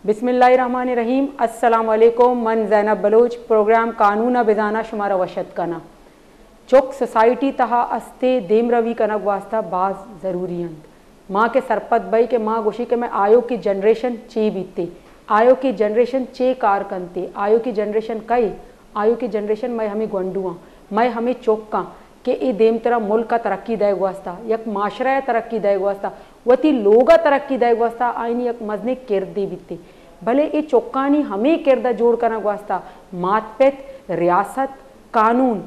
बिस्मिल्लाहिर्रहमानिर्रहीम। अस्सलाम वालेकुम। मन ज़ैनब बलोच। प्रोग्राम कानून बेजाना शुमारा वशत कना चौक सोसाइटी तहा अस्ते देम रवी कनक वास्ता बाज ज़रूरी अंत माँ के सरपत बई के माँ गोशी के मैं आयो की जनरेशन चे बीतते आयो की जनरेशन चे कार कनते आयो की जनरेशन कई आयो की जनरेशन मैं हमें गोंडुआ मैं हमें चौका के ए देम तरह मुल्क का तरक्की दे वास्ता यक माशरा तरक्की दे वास्ता वती लोगा तरक्की दे वास्ता आईनी यक मजने किरदे बीते भले ए चौकानी हमें किरदा जोड़ करना वास्ता मातपेत रियासत कानून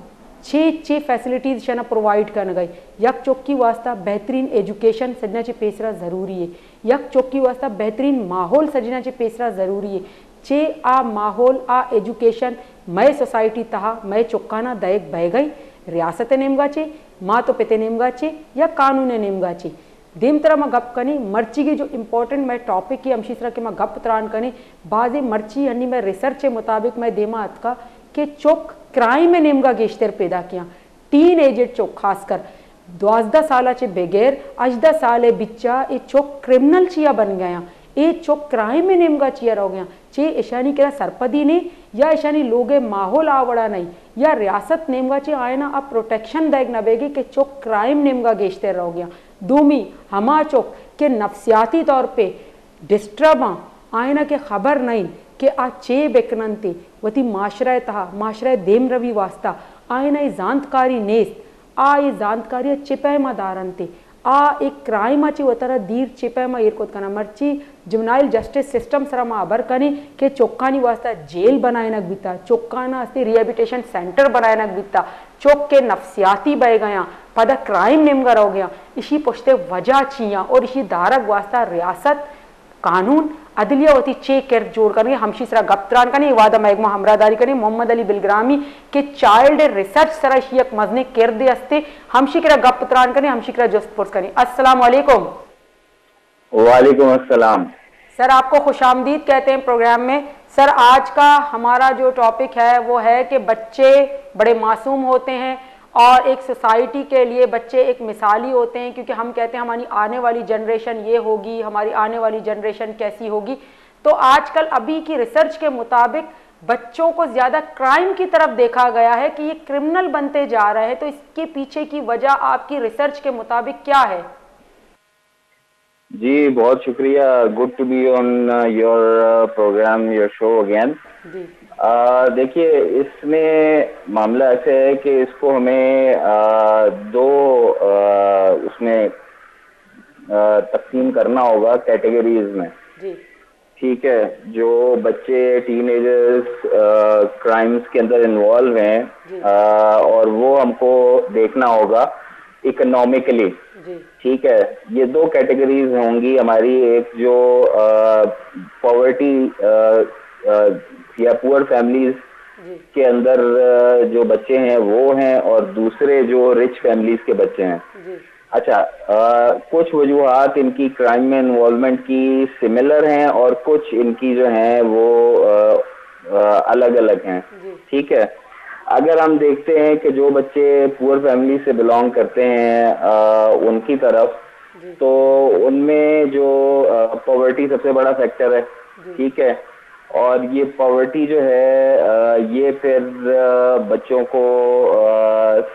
छे फैसिलिटीज़ शना प्रोवाइड करना गई यक चौकी वास्ता बेहतरीन एजुकेशन सजना चे पेसरा ज़रूरी है यक चौकी वास्ता बेहतरीन माहौल सजना चे पेसरा ज़रूरी है चे आ माहौल आ एजुकेशन मैं सोसाइटी तहा मैं चौकाना दयक बह गई रियासत नेमगा चे माँ तो पिते नेमगा चे या कानून नेमगा चे देम तरह मैं गप कनी मर्ची की जो इम्पोर्टेंट मैं टॉपिक की अमशीसरा के मैं गप त्राण कनी बाजे मर्ची हनी मैं रिसर्च के मुताबिक मैं देमा अतका के चौक क्राइम में नेमगा गेश्तर पैदा किया टीन एजेड चौक खासकर 12 साल चे बगैर 18 साल बिच्चा ये चौक क्रिमिनल चिया बन गया ये चौक क्राइम में नेमगा चिया रह गया चे ईशानी के सरपदी ने या ईशानी लोगे माहौल आवड़ा नहीं या रियासत नेमगा चे आयना अब प्रोटेक्शन दैग न बेगी के चौक क्राइम नेमगा गेश्तर रह गया दूमी हमा चौक के नफ्सियाती तौर पे डिस्टर्ब आयना के खबर नहीं कि आ चे बेकनंते वती माशरा तहा माशरा देम रवी वास्ता आयना ये जानकारी नेस्त आ ये जानकारी चिपै दारनते आ एक क्राइम चे वतरा दीर चिपै एरकोत कना मर्ची जुमनाइल जस्टिस सिस्टम सरा अबर कने के चौक्कानी वास्ता जेल बनायनक बीता चौक्काना अस्ते रिहेबिलिटेशन सेंटर बनायनक बीता चौक के नफ्सियाती बह गया पदा क्राइम नेमगा रह गया इसी पुछते वजह छिया और इसी दारक वास्ता रियासत कानून अदलिया वती चे कर जोड़ करके हमशीसरा गप्त्रान कने वादा मैगमा हमरादारी कने मोहम्मद अली बिलग्रामी के चाइल्ड रिसर्च सरा शियक मजने कर दे अस्ते हमशिकरा गप्त्रान कने हमशिकरा जस्तपुर्स कने। अस्सलाम वालेकुम। वालेकुम अस्सलाम। सर आपको खुशामदीद कहते हैं प्रोग्राम में। सर आज का हमारा जो टॉपिक है वो है कि बच्चे बड़े मासूम होते हैं और एक सोसाइटी के लिए बच्चे एक मिसाली होते हैं क्योंकि हम कहते हैं हमारी आने वाली जनरेशन ये होगी हमारी आने वाली जनरेशन कैसी होगी। तो आजकल अभी की रिसर्च के मुताबिक बच्चों को ज़्यादा क्राइम की तरफ देखा गया है कि ये क्रिमिनल बनते जा रहे हैं। तो इसके पीछे की वजह आपकी रिसर्च के मुताबिक क्या है? जी बहुत शुक्रिया। Good to be on your program your show again. देखिए इसमें मामला ऐसे है कि इसको हमें दो उसमें तकसीम करना होगा कैटेगरीज में। ठीक है, जो बच्चे टीनेजर्स क्राइम्स के अंदर इन्वॉल्व हैं और वो हमको देखना होगा इकोनॉमिकली। ठीक है, ये दो कैटेगरीज होंगी हमारी। एक जो पॉवर्टी या पुअर फैमिलीज के अंदर जो बच्चे हैं वो हैं और दूसरे जो रिच फैमिलीज के बच्चे हैं। अच्छा, कुछ वजूहात इनकी क्राइम में इन्वॉल्वमेंट की सिमिलर हैं और कुछ इनकी जो हैं वो अलग अलग हैं। ठीक है, अगर हम देखते हैं कि जो बच्चे पुअर फैमिली से बिलोंग करते हैं उनकी तरफ, तो उनमें जो पॉवर्टी सबसे बड़ा फैक्टर है। ठीक है, और ये पॉवर्टी जो है ये फिर बच्चों को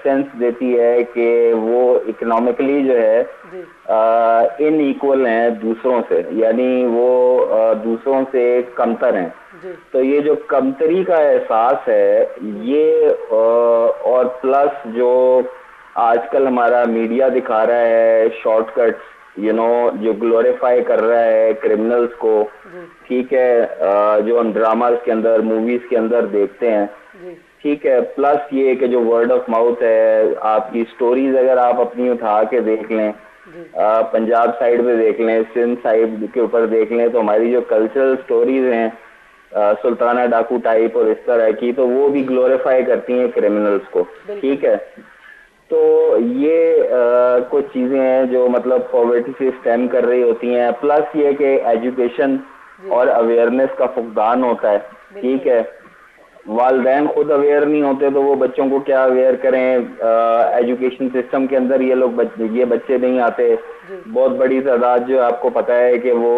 सेंस देती है कि वो इकोनॉमिकली जो है इनइक्वल हैं दूसरों से, यानी वो दूसरों से कमतर हैं। तो ये जो कमतरी का एहसास है ये और प्लस जो आजकल हमारा मीडिया दिखा रहा है शॉर्टकट्स, जो ग्लोरीफाई कर रहा है क्रिमिनल्स को। ठीक है, जो हम ड्रामास के अंदर मूवीज के अंदर देखते हैं। ठीक है, प्लस ये कि जो वर्ड ऑफ माउथ है, आपकी स्टोरीज अगर आप अपनी उठा के देख लें, पंजाब साइड पे देख लें, सिंध साइड के ऊपर देख लें, तो हमारी जो कल्चरल स्टोरीज हैं सुल्ताना डाकू टाइप और इस तरह की, तो वो भी ग्लोरीफाई करती हैं क्रिमिनल्स को। ठीक है, तो ये कुछ चीजें हैं जो मतलब पॉवर्टी से स्टेम कर रही होती हैं। प्लस ये कि एजुकेशन और अवेयरनेस का फुकदान होता है। ठीक है, वालिदैन खुद अवेयर नहीं होते तो वो बच्चों को क्या अवेयर करें। एजुकेशन सिस्टम के अंदर ये बच्चे नहीं आते। बहुत बड़ी तादाद जो आपको पता है कि वो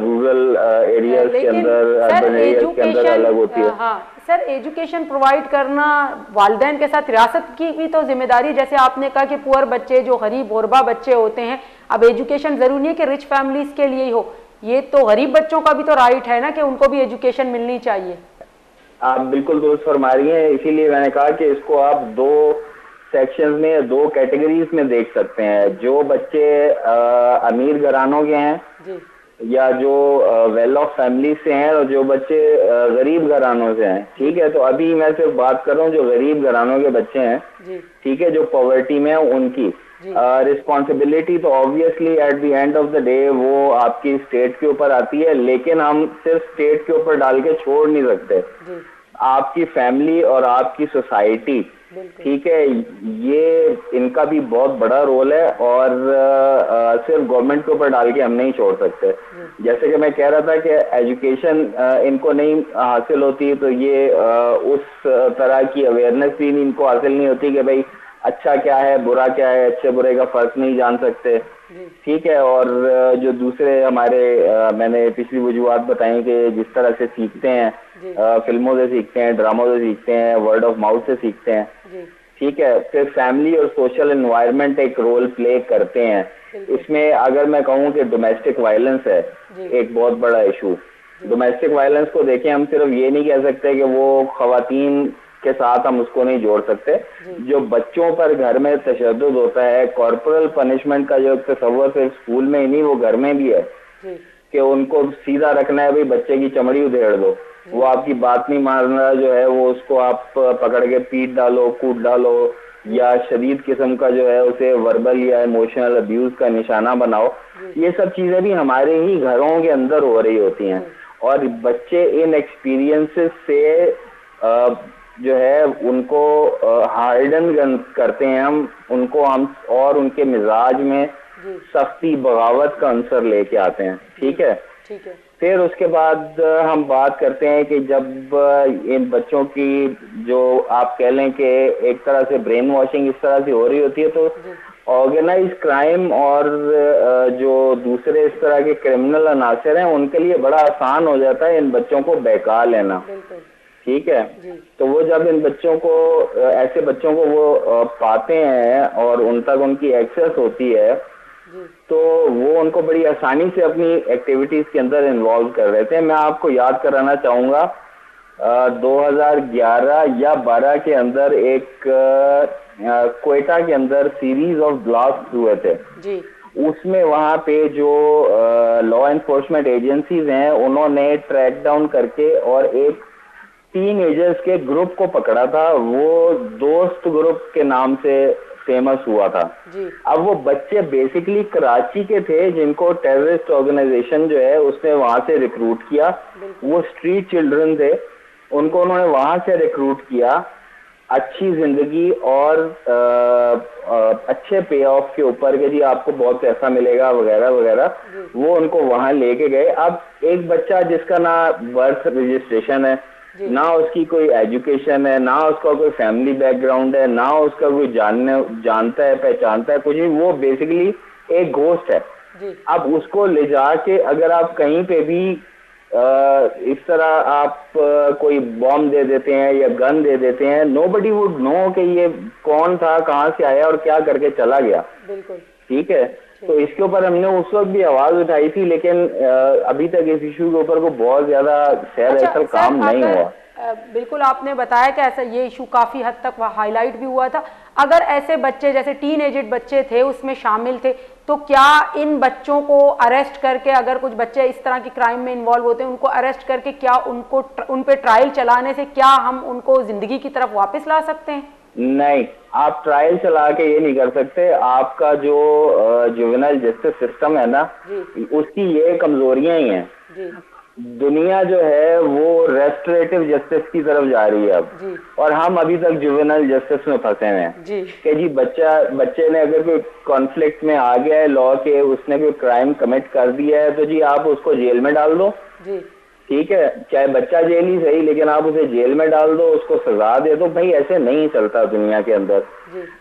रूरल एरियाज के अंदर, अर्बन एरियाज के अंदर अलग होती है। हाँ सर, एजुकेशन प्रोवाइड करना वालिदैन के साथ रियासत की भी तो जिम्मेदारी, जैसे आपने कहा कि पुअर बच्चे जो गरीब गुरबा बच्चे होते हैं, अब एजुकेशन जरूरी नहीं है कि रिच फैमिलीज के लिए ही हो, ये तो गरीब बच्चों का भी तो राइट है ना कि उनको भी एजुकेशन मिलनी चाहिए। आप बिल्कुल दुरुस्त फरमा रही हैं, इसीलिए मैंने कहा कि इसको आप दो सेक्शंस में, दो कैटेगरीज में देख सकते हैं। जो बच्चे अमीर घरानों के हैं जी, या जो वेल ऑफ फैमिली से हैं, और जो बच्चे गरीब घरानों से हैं। ठीक है, तो अभी मैं सिर्फ बात कर रहा हूँ जो गरीब घरानों के बच्चे हैं, ठीक है, जो पॉवर्टी में है, उनकी रिस्पॉन्सिबिलिटी तो obviously at the end of the day वो आपकी स्टेट के ऊपर आती है, लेकिन हम सिर्फ स्टेट के ऊपर डाल के छोड़ नहीं सकते। आपकी फैमिली और आपकी सोसाइटी, ठीक है, ये इनका भी बहुत बड़ा रोल है, और सिर्फ गवर्नमेंट के ऊपर डाल के हम नहीं छोड़ सकते। जैसे कि मैं कह रहा था कि एजुकेशन इनको नहीं हासिल होती, तो ये उस तरह की अवेयरनेस भी इनको हासिल नहीं होती कि भाई अच्छा क्या है, बुरा क्या है, अच्छे बुरे का फर्क नहीं जान सकते। ठीक है, और जो दूसरे हमारे मैंने पिछली वजूहत बताई कि जिस तरह से सीखते हैं, फिल्मों से सीखते हैं, ड्रामों से सीखते हैं, वर्ड ऑफ माउथ से सीखते हैं। ठीक है, फिर फैमिली और सोशल एनवायरनमेंट एक रोल प्ले करते हैं इसमें। अगर मैं कहूँ कि डोमेस्टिक वायलेंस है एक बहुत बड़ा इशू। डोमेस्टिक वायलेंस को देखें, हम सिर्फ ये नहीं कह सकते कि वो खवातीन के साथ हम उसको नहीं जोड़ सकते। जो बच्चों पर घर में तशद्दुद होता है, कॉर्पोरल पनिशमेंट का जो तस्वर सिर्फ स्कूल में ही नहीं, वो घर में भी है कि उनको सीधा रखना है, भाई बच्चे की चमड़ी उधेड़ दो, वो आपकी बात नहीं मान रहा जो है, वो उसको आप पकड़ के पीट डालो, कूट डालो, या शदीद किस्म का जो है उसे वर्बल या इमोशनल अब्यूज का निशाना बनाओ। ये सब चीजें भी हमारे ही घरों के अंदर हो रही होती हैं, और बच्चे इन एक्सपीरियंसेस से जो है उनको हार्डन करते हैं हम और उनके मिजाज में सख्ती, बगावत का अंसर लेके आते हैं। ठीक है, फिर उसके बाद हम बात करते हैं कि जब इन बच्चों की जो आप कह लें कि एक तरह से ब्रेन वॉशिंग इस तरह से हो रही होती है, तो ऑर्गेनाइज क्राइम और जो दूसरे इस तरह के क्रिमिनल अनासर हैं, उनके लिए बड़ा आसान हो जाता है इन बच्चों को बहका लेना। ठीक है, तो वो जब इन बच्चों को, ऐसे बच्चों को वो पाते हैं और उन तक उनकी एक्सेस होती है, तो वो उनको बड़ी आसानी से अपनी एक्टिविटीज के अंदर इन्वॉल्व कर लेते हैं। मैं आपको याद कराना चाहूंगा 2011 या 12 के अंदर एक क्वेटा के अंदर सीरीज ऑफ ब्लास्ट हुए थे जी। उसमें वहां पे जो लॉ एनफोर्समेंट एजेंसीज हैं, उन्होंने ट्रैक डाउन करके और एक टीनएजर्स के ग्रुप को पकड़ा था। वो दोस्त ग्रुप के नाम से फेमस हुआ था जी। अब वो बच्चे बेसिकली कराची के थे, जिनको टेररिस्ट ऑर्गेनाइजेशन जो है उसने वहां से रिक्रूट किया। वो स्ट्रीट चिल्ड्रन थे, उनको उन्होंने वहां से रिक्रूट किया, अच्छी जिंदगी और अच्छे पे ऑफ के ऊपर के जी आपको बहुत पैसा मिलेगा वगैरह वगैरह, वो उनको वहां लेके गए। अब एक बच्चा जिसका ना बर्थ रजिस्ट्रेशन है, ना उसकी कोई एजुकेशन है, ना उसका कोई फैमिली बैकग्राउंड है, ना उसका कोई जानता है पहचानता है कुछ नहीं, वो बेसिकली एक घोस्ट है। अब उसको ले जाके अगर आप कहीं पे भी इस तरह आप कोई बॉम्ब दे देते हैं या गन दे देते हैं, नोबडी वुड नो कि ये कौन था, कहाँ से आया और क्या करके चला गया। ठीक है, तो इसके ऊपर हमने उस वक्त भी आवाज उठाई थी, लेकिन अभी तक इस इशू के ऊपर को बहुत ज्यादा ऐसा काम नहीं हुआ। बिल्कुल आपने बताया कि ऐसा ये इशू काफी हद तक हाईलाइट भी हुआ था। अगर ऐसे बच्चे जैसे टीन एजेड बच्चे थे उसमें शामिल थे, तो क्या इन बच्चों को अरेस्ट करके, अगर कुछ बच्चे इस तरह की क्राइम में इन्वॉल्व होते हैं, उनको अरेस्ट करके क्या उन पे ट्रायल चलाने से क्या हम उनको जिंदगी की तरफ वापस ला सकते हैं? नहीं, आप ट्रायल चला के ये नहीं कर सकते। आपका जो जुवेनाइल जस्टिस सिस्टम है ना, उसकी ये कमजोरियां ही हैं। दुनिया जो है वो रेस्टोरेटिव जस्टिस की तरफ जा रही है अब, और हम अभी तक जुवेनाइल जस्टिस में फंसे हुए हैं कि जी बच्चे ने अगर कोई कॉन्फ्लिक्ट में आ गया है लॉ के, उसने कोई क्राइम कमिट कर दिया है, तो जी आप उसको जेल में डाल दो। ठीक है, चाहे बच्चा जेल ही सही, लेकिन आप उसे जेल में डाल दो, उसको सजा दे दो, भाई ऐसे नहीं चलता दुनिया के अंदर।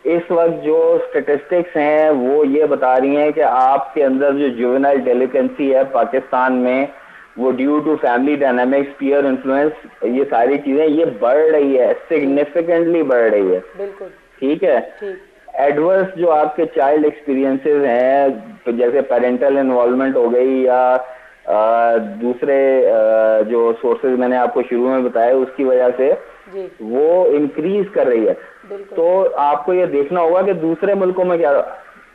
इस वक्त जो स्टेटिस्टिक्स हैं वो ये बता रही हैं कि आपके अंदर जो जुवेनाइल डेलिकेंसी है पाकिस्तान में, वो due to family dynamics, peer influence, ये सारी चीजें ये बढ़ रही है, सिग्निफिकेंटली बढ़ रही है। बिल्कुल ठीक है। एडवर्स जो आपके चाइल्ड एक्सपीरियंसेस हैं, तो जैसे पेरेंटल इन्वॉल्वमेंट हो गई या दूसरे जो सोर्सेज मैंने आपको शुरू में बताया, उसकी वजह से वो इंक्रीज कर रही है। तो आपको ये देखना होगा कि दूसरे मुल्कों में क्या।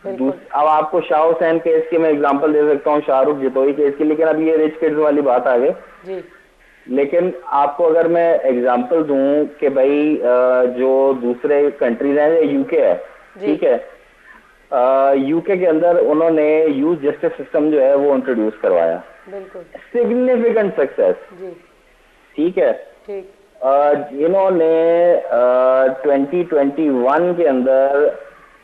अब आपको शाह हुसैन केस की मैं एग्जांपल दे सकता हूँ, शाहरुख जितोई केस की, लेकिन अब ये रिच किड्स वाली बात आ गई। लेकिन आपको अगर मैं एग्जांपल दूं कि भाई जो दूसरे कंट्रीज हैं, यूके है, ठीक है, यूके के अंदर उन्होंने यूथ जस्टिस सिस्टम जो है वो इंट्रोड्यूस करवाया, सिग्निफिकेंट सक्सेस। ठीक है। इन्होंने 2021 के अंदर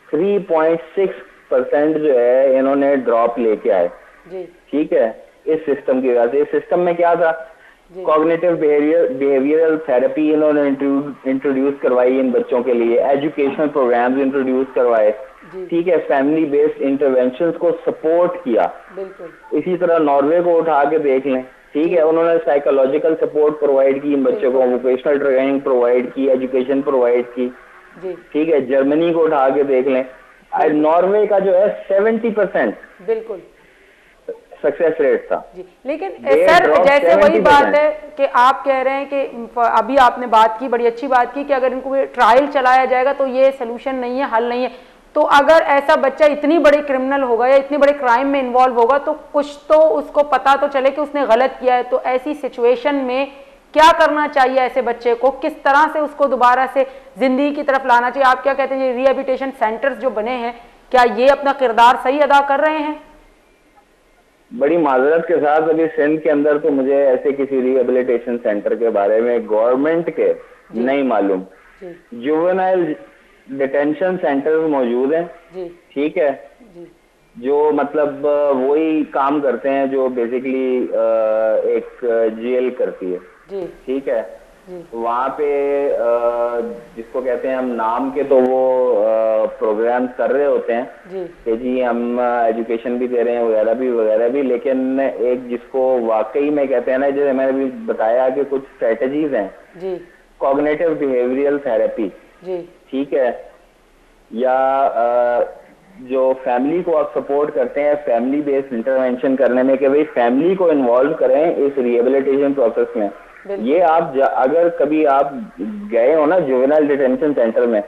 3.6% जो है इन्होंने ड्रॉप लेके आए। ठीक है, इस सिस्टम की वजह से। इस सिस्टम में क्या था, कॉग्निटिव बिहेवियरल थेरेपी इन्होंने इंट्रोड्यूस करवाई इन बच्चों के लिए, एजुकेशनल प्रोग्राम्स इंट्रोड्यूस करवाए। ठीक है, फैमिली बेस्ड इंटरवेंशंस को सपोर्ट किया। इसी तरह नॉर्वे को उठा के देख लें। ठीक है, उन्होंने साइकोलॉजिकल सपोर्ट प्रोवाइड की इन बच्चों को, वोकेशनल ट्रेनिंग प्रोवाइड की, एजुकेशन प्रोवाइड की। ठीक है, जर्मनी को उठा के देख लें, नॉर्वे का जो है 70% बिल्कुल सक्सेस रेट था। लेकिन सर जैसे वही बात है कि आप कह रहे हैं कि अभी आपने बात की, बड़ी अच्छी बात की कि अगर इनको ट्रायल चलाया जाएगा तो ये सोल्यूशन नहीं है, हल नहीं है। तो अगर ऐसा बच्चा इतनी बड़ी क्रिमिनल होगा या इतनी बड़े क्राइम में इन्वॉल्व होगा तो कुछ तो उसको पता तो चले कि उसने गलत किया है। तो ऐसी सिचुएशन में क्या करना चाहिए ऐसे बच्चे को, किस तरह से उसको दोबारा से जिंदगी की तरफ लाना चाहिए? आप क्या कहते हैं, रिहेबिलिटेशन सेंटर्स जो बने हैं, क्या ये अपना किरदार सही अदा कर रहे हैं? बड़ी माजरत के साथ अभी सिंध के अंदर तो मुझे ऐसे किसी रिहेबिलिटेशन सेंटर के बारे में गवर्नमेंट के नहीं मालूम। जुवेनाइल डिटेंशन सेंटर्स मौजूद हैं। ठीक है, जो मतलब वही काम करते हैं जो बेसिकली एक जेल करती है। ठीक है, वहाँ पे जिसको कहते हैं हम नाम के, तो वो प्रोग्राम कर रहे होते हैं कि जी हम एजुकेशन भी दे रहे हैं वगैरह भी, लेकिन एक जिसको वाकई में कहते हैं ना, जैसे मैंने भी बताया कि कुछ स्ट्रेटजीज हैं, कॉग्निटिव बिहेवियरल थेरेपी। ठीक है, या जो फैमिली को आप सपोर्ट करते हैं फैमिली बेस्ड इंटरवेंशन करने में, कि भाई फैमिली को इन्वॉल्व करें इस रिहेबिलिटेशन प्रोसेस में। ये आप अगर कभी आप गए हो ना जुवेनाइल डिटेंशन सेंटर में,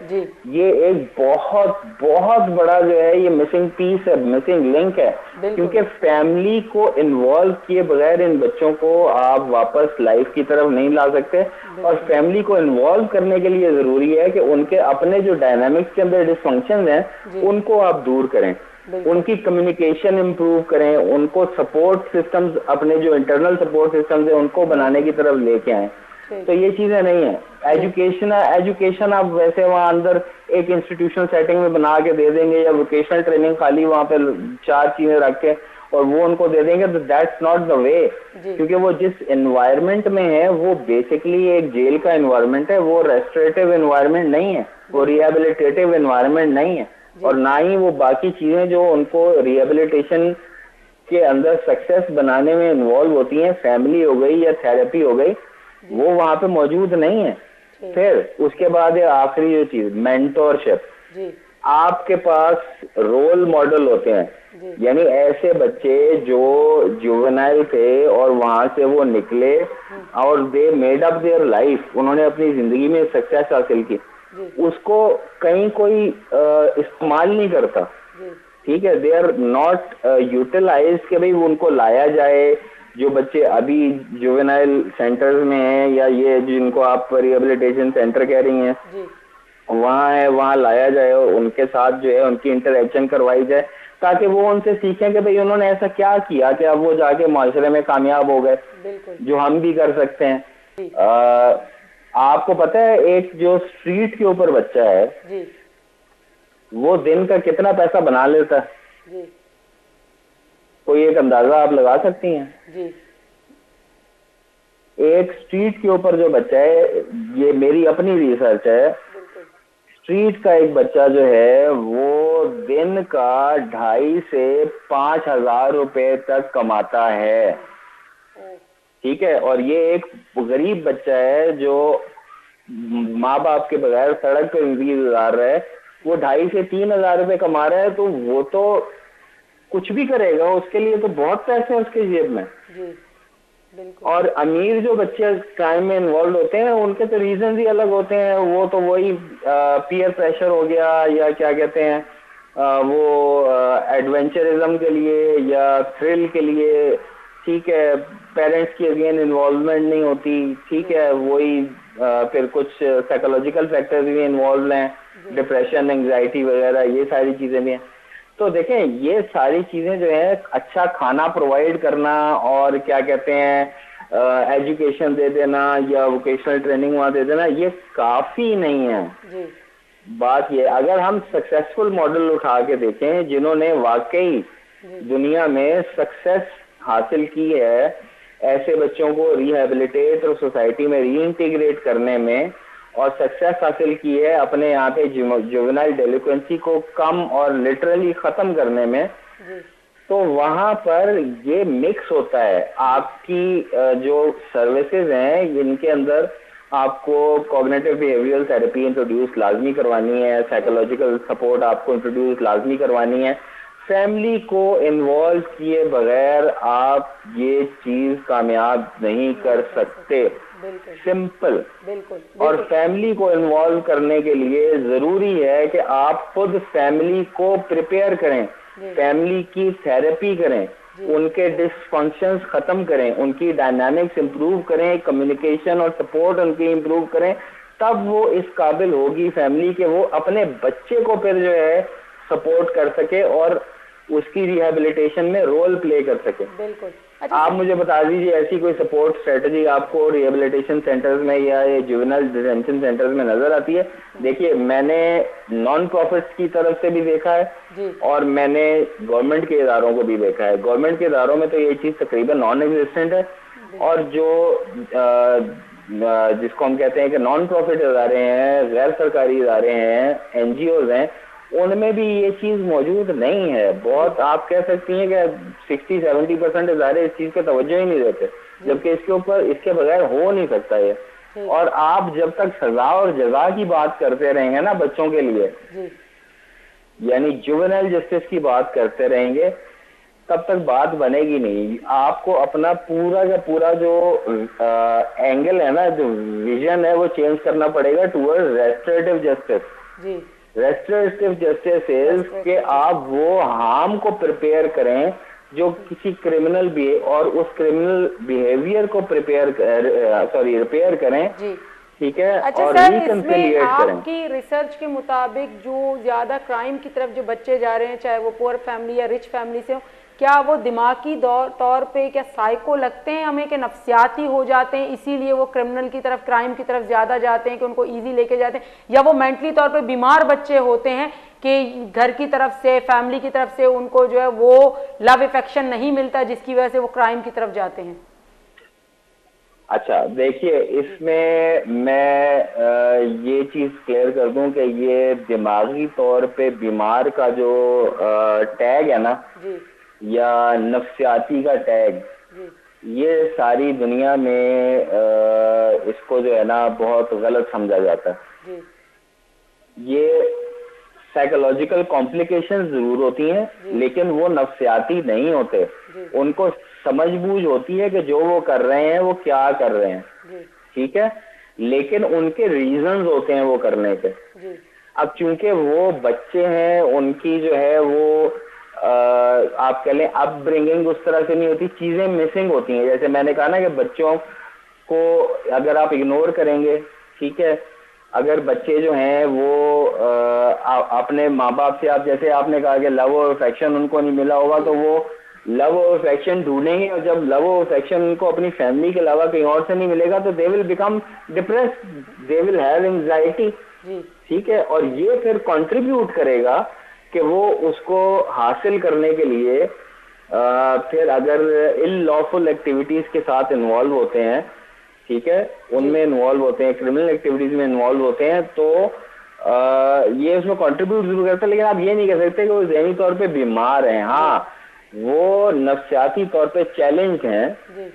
ये एक बहुत बहुत बड़ा जो है ये मिसिंग पीस है, मिसिंग लिंक है, क्योंकि फैमिली को इन्वॉल्व किए बगैर इन बच्चों को आप वापस लाइफ की तरफ नहीं ला सकते। और फैमिली को इन्वॉल्व करने के लिए जरूरी है कि उनके अपने जो डायनामिक्स के अंदर डिसफंक्शन हैं उनको आप दूर करें, उनकी कम्युनिकेशन इंप्रूव करें, उनको सपोर्ट सिस्टम्स, अपने जो इंटरनल सपोर्ट सिस्टम्स है उनको बनाने की तरफ लेके आए। तो ये चीजें नहीं है। एजुकेशन आप वैसे वहां अंदर एक इंस्टीट्यूशनल सेटिंग में बना के दे देंगे, या वोकेशनल ट्रेनिंग खाली वहां पे 4 चीजें रख के और वो उनको दे देंगे, तो दैट्स नॉट द वे। क्योंकि वो जिस एनवायरनमेंट में है वो बेसिकली एक जेल का एनवायरनमेंट है, वो रेस्टोरेटिव एनवायरनमेंट नहीं है, वो रिहेबिलिटेटिव एनवायरनमेंट नहीं है, और ना ही वो बाकी चीजें जो उनको रिहेबिलिटेशन के अंदर सक्सेस बनाने में इन्वॉल्व होती हैं, फैमिली हो गई या थेरेपी हो गई, वो वहां पे मौजूद नहीं है। फिर उसके बाद आखिरी जो चीज, मेंटोरशिप। आपके पास रोल मॉडल होते हैं, यानी ऐसे बच्चे जो जुवेनाइल थे और वहां से वो निकले और they made up their life, उन्होंने अपनी जिंदगी में सक्सेस हासिल की, उसको कहीं कोई इस्तेमाल नहीं करता। ठीक है, दे आर नॉट यूटिलाइज के भाई उनको लाया जाए। जो बच्चे अभी जुवेनाइल सेंटर्स में हैं, या ये जिनको आप रिहेबिलिटेशन सेंटर कह रही हैं, वहाँ है, वहाँ लाया जाए और उनके साथ जो है उनकी इंटरेक्शन करवाई जाए, ताकि वो उनसे सीखें कि भाई उन्होंने ऐसा क्या किया कि अब वो जाके माशरे में कामयाब हो गए, जो हम भी कर सकते हैं। आपको पता है एक जो स्ट्रीट के ऊपर बच्चा है वो दिन का कितना पैसा बना लेता है? कोई एक अंदाजा आप लगा सकती हैं? एक स्ट्रीट के ऊपर जो बच्चा है, ये मेरी अपनी रिसर्च है, स्ट्रीट का एक बच्चा जो है वो दिन का 2,500 से 5,000 रुपए तक कमाता है, ठीक है। और ये एक गरीब बच्चा है जो माँ बाप के बगैर सड़क पे जिंदगी गुजार रहा है, वो 2,500 से 3,000 रुपए कमा रहा है, तो वो तो कुछ भी करेगा, उसके लिए तो बहुत पैसे हैं उसके जेब में। जी, बिल्कुल। और अमीर जो बच्चे क्राइम में इन्वॉल्व होते हैं उनके तो रीजन ही अलग होते हैं, वो तो वही पीयर प्रेशर हो गया, या क्या कहते हैं वो एडवेंचरिज्म के लिए या थ्रिल के लिए, ठीक है। पेरेंट्स की अगेन इन्वॉल्वमेंट नहीं होती, ठीक है। वही फिर कुछ साइकोलॉजिकल फैक्टर्स भी इन्वॉल्व हैं, डिप्रेशन, एंग्जाइटी वगैरह, ये सारी चीजें भी हैं। तो देखें, ये सारी चीजें जो है, अच्छा खाना प्रोवाइड करना और क्या कहते हैं एजुकेशन दे देना या वोकेशनल ट्रेनिंग वहां दे देना, ये काफी नहीं है जी। बात ये, अगर हम सक्सेसफुल मॉडल उठा के देखें जिन्होंने वाकई दुनिया में सक्सेस हासिल की है, ऐसे बच्चों को रिहेबिलिटेट और सोसाइटी में रीइंटीग्रेट करने में, और सक्सेस हासिल की है अपने यहाँ पे जुवेनाइल डेलिक्वेंसी को कम और लिटरली खत्म करने में, तो वहां पर ये मिक्स होता है। आपकी जो सर्विसेज हैं इनके अंदर आपको कॉग्निटिव बिहेवियरल थेरेपी इंट्रोड्यूस लाजमी करवानी है, साइकोलॉजिकल सपोर्ट आपको इंट्रोड्यूस लाजमी करवानी है। फैमिली को इन्वॉल्व किए बगैर आप ये चीज कामयाब नहीं कर सकते, सिंपल। बिल्कुल। और फैमिली को इन्वॉल्व करने के लिए जरूरी है कि आप खुद फैमिली को प्रिपेयर करें, फैमिली की थेरेपी करें, उनके डिसफंक्शंस खत्म करें, उनकी डायनामिक्स इंप्रूव करें, कम्युनिकेशन और सपोर्ट उनकी इंप्रूव करें, तब वो इस काबिल होगी फैमिली के वो अपने बच्चे को फिर जो है सपोर्ट कर सके और उसकी रिहेबिलिटेशन में रोल प्ले कर सके। बिल्कुल। अच्छा, आप मुझे बता दीजिए ऐसी कोई सपोर्ट स्ट्रेटजी आपको रिहेबिलिटेशन सेंटर्स में या ये जुवेनाइल डिटेंशन सेंटर्स में नजर आती है? देखिए, मैंने नॉन प्रॉफिट्स की तरफ से भी देखा है जी। और मैंने गवर्नमेंट के इदारों को भी देखा है। गवर्नमेंट के इदारों में तो ये चीज तकरीबन नॉन एग्जिस्टेंट है, और जो जिसको हम कहते हैं कि नॉन प्रॉफिट इदारे हैं, गैर सरकारी इदारे हैं, एनजीओज हैं, उनमें भी ये चीज मौजूद नहीं है। बहुत आप कह सकती हैं कि 60-70% इदारे इस चीज पे तवज्जो ही नहीं देते, जबकि इसके ऊपर इसके बगैर हो नहीं सकता ये। और आप जब तक सजा और जजा की बात करते रहेंगे ना बच्चों के लिए, यानी जुवेनाइल जस्टिस की बात करते रहेंगे, तब तक बात बनेगी नहीं। आपको अपना पूरा का पूरा जो एंगल है ना, जो विजन है, वो चेंज करना पड़ेगा towards restorative justice. Restorative justice is कि आप वो हार्म को प्रिपेयर करें जो किसी क्रिमिनल भी, और उस क्रिमिनल बिहेवियर को रिपेयर करें, ठीक है। अच्छा और सर, इसमें आपकी रिसर्च के मुताबिक जो ज्यादा क्राइम की तरफ जो बच्चे जा रहे हैं, चाहे वो पुअर फैमिली या रिच फैमिली से हो, क्या वो दिमागी तौर पे क्या साइको लगते हैं हमें, कि नफ्सियाती हो जाते हैं इसीलिए वो क्रिमिनल की तरफ, क्राइम की तरफ ज्यादा जाते हैं, कि उनको इजी लेके जाते हैं, या वो मेंटली तौर पे बीमार बच्चे होते हैं कि घर की तरफ से, फैमिली की तरफ से उनको जो है वो लव अफेक्शन नहीं मिलता, जिसकी वजह से वो क्राइम की तरफ जाते हैं? अच्छा, देखिए, इसमें मैं ये चीज क्लियर कर दूं कि ये दिमागी तौर पे बीमार का जो टैग है ना जी, या नफ्सियाती का टैग, ये सारी दुनिया में इसको जो है ना बहुत गलत समझा जाता है। ये साइकोलॉजिकल कॉम्प्लिकेशंस जरूर होती हैं, लेकिन वो नफ्सियाती नहीं होते। उनको समझबूझ होती है कि जो वो कर रहे हैं वो क्या कर रहे हैं, ठीक है, लेकिन उनके रीजंस होते हैं वो करने के। अब चूंकि वो बच्चे हैं, उनकी जो है वो आप कह लें अपब्रिंगिंग उस तरह से नहीं होती, चीजें मिसिंग होती हैं। जैसे मैंने कहा ना कि बच्चों को अगर आप इग्नोर करेंगे, ठीक है, अगर बच्चे जो हैं वो अपने माँ बाप से, आप जैसे आपने कहा कि लव और अफेक्शन उनको नहीं मिला होगा, तो वो लव और अफेक्शन ढूंढेंगे, और जब लव और अफेक्शन उनको अपनी फैमिली के अलावा कहीं और से नहीं मिलेगा तो they will become depressed, they will have anxiety, ठीक है। और ये फिर कंट्रीब्यूट करेगा कि वो उसको हासिल करने के लिए फिर अगर इललॉफुल एक्टिविटीज के साथ इन्वॉल्व होते हैं, ठीक है, उनमें इन्वॉल्व होते हैं, क्रिमिनल एक्टिविटीज में इन्वॉल्व होते हैं, तो ये उसमें कंट्रीब्यूट जरूर करता है, लेकिन आप ये नहीं कह सकते कि वो ज़हनी तौर पे बीमार हैं। हाँ, वो नफ्सियाती तौर पे चैलेंज हैं,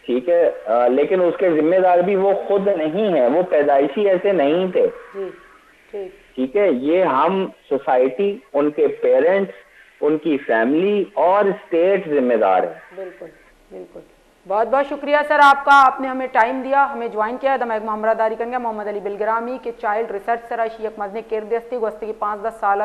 ठीक है, लेकिन उसके जिम्मेदार भी वो खुद नहीं है, वो पैदाइशी ऐसे नहीं थे। ठीक है, ये हम सोसाइटी, उनके पेरेंट्स, उनकी फैमिली और स्टेट जिम्मेदार है। बिल्कुल बिल्कुल। बहुत बहुत शुक्रिया सर आपका, आपने हमें टाइम दिया, हमें ज्वाइन किया। दमाग हमरादारी करेंगे मोहम्मद अली बिलग्रामी के चाइल्ड रिसर्च सर एक मजने किरदस्ती गोस्ती की 5-10 साल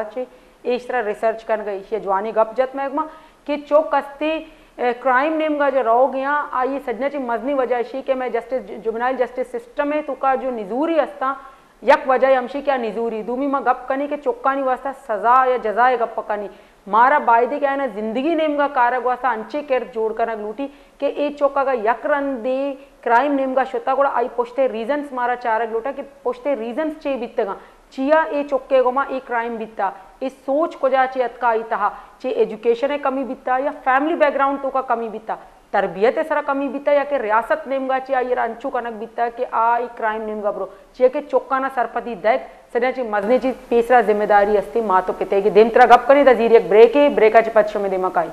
इस तरह रिसर्च कर गई ये जवानी गप जत महकमा कि चौक कस्ती क्राइम नेम का जो रो गया आई सजनाची मजनी वजह शी कि मैं जस्टिस जुबनाइल जस्टिस सिस्टम है तुका जो निजूरी अस्ता यक वजह हमशी क्या निजूरी दूमी में गप कनी के चौक्कानी वास्ता सजा या जजाए गप कनी मारा बायदे क्या है ना जिंदगी नेम का कारक वास्ता अंचे केर जोड़ कर लूटी के ए चौका का यक रन दे क्राइम नेम का शोता को आई पोस्टे रीजन्स मारा चारक लूटा कि पोस्टे रीजन्स चे बितगा चिया ए चौके गोमा ए क्राइम बिता ए सोच को जा चे अतका आई तहा चे एजुकेशन कमी बिता या फैमिली बैकग्राउंड तो का कमी बिता तरबियत सरा कमी बिता या कि रियासत नेमगा चे आई अंचू कनक बिता कि आ क्राइम नेमगा ब्रो चे के चौक्काना सरपति दैक सदाची मजनेची पेसरा जिम्मेदारी असते मातो पिते की देमत्रा गप करी तजीर एक ब्रेक है ब्रेकाची पश्चिम में दिमाकाई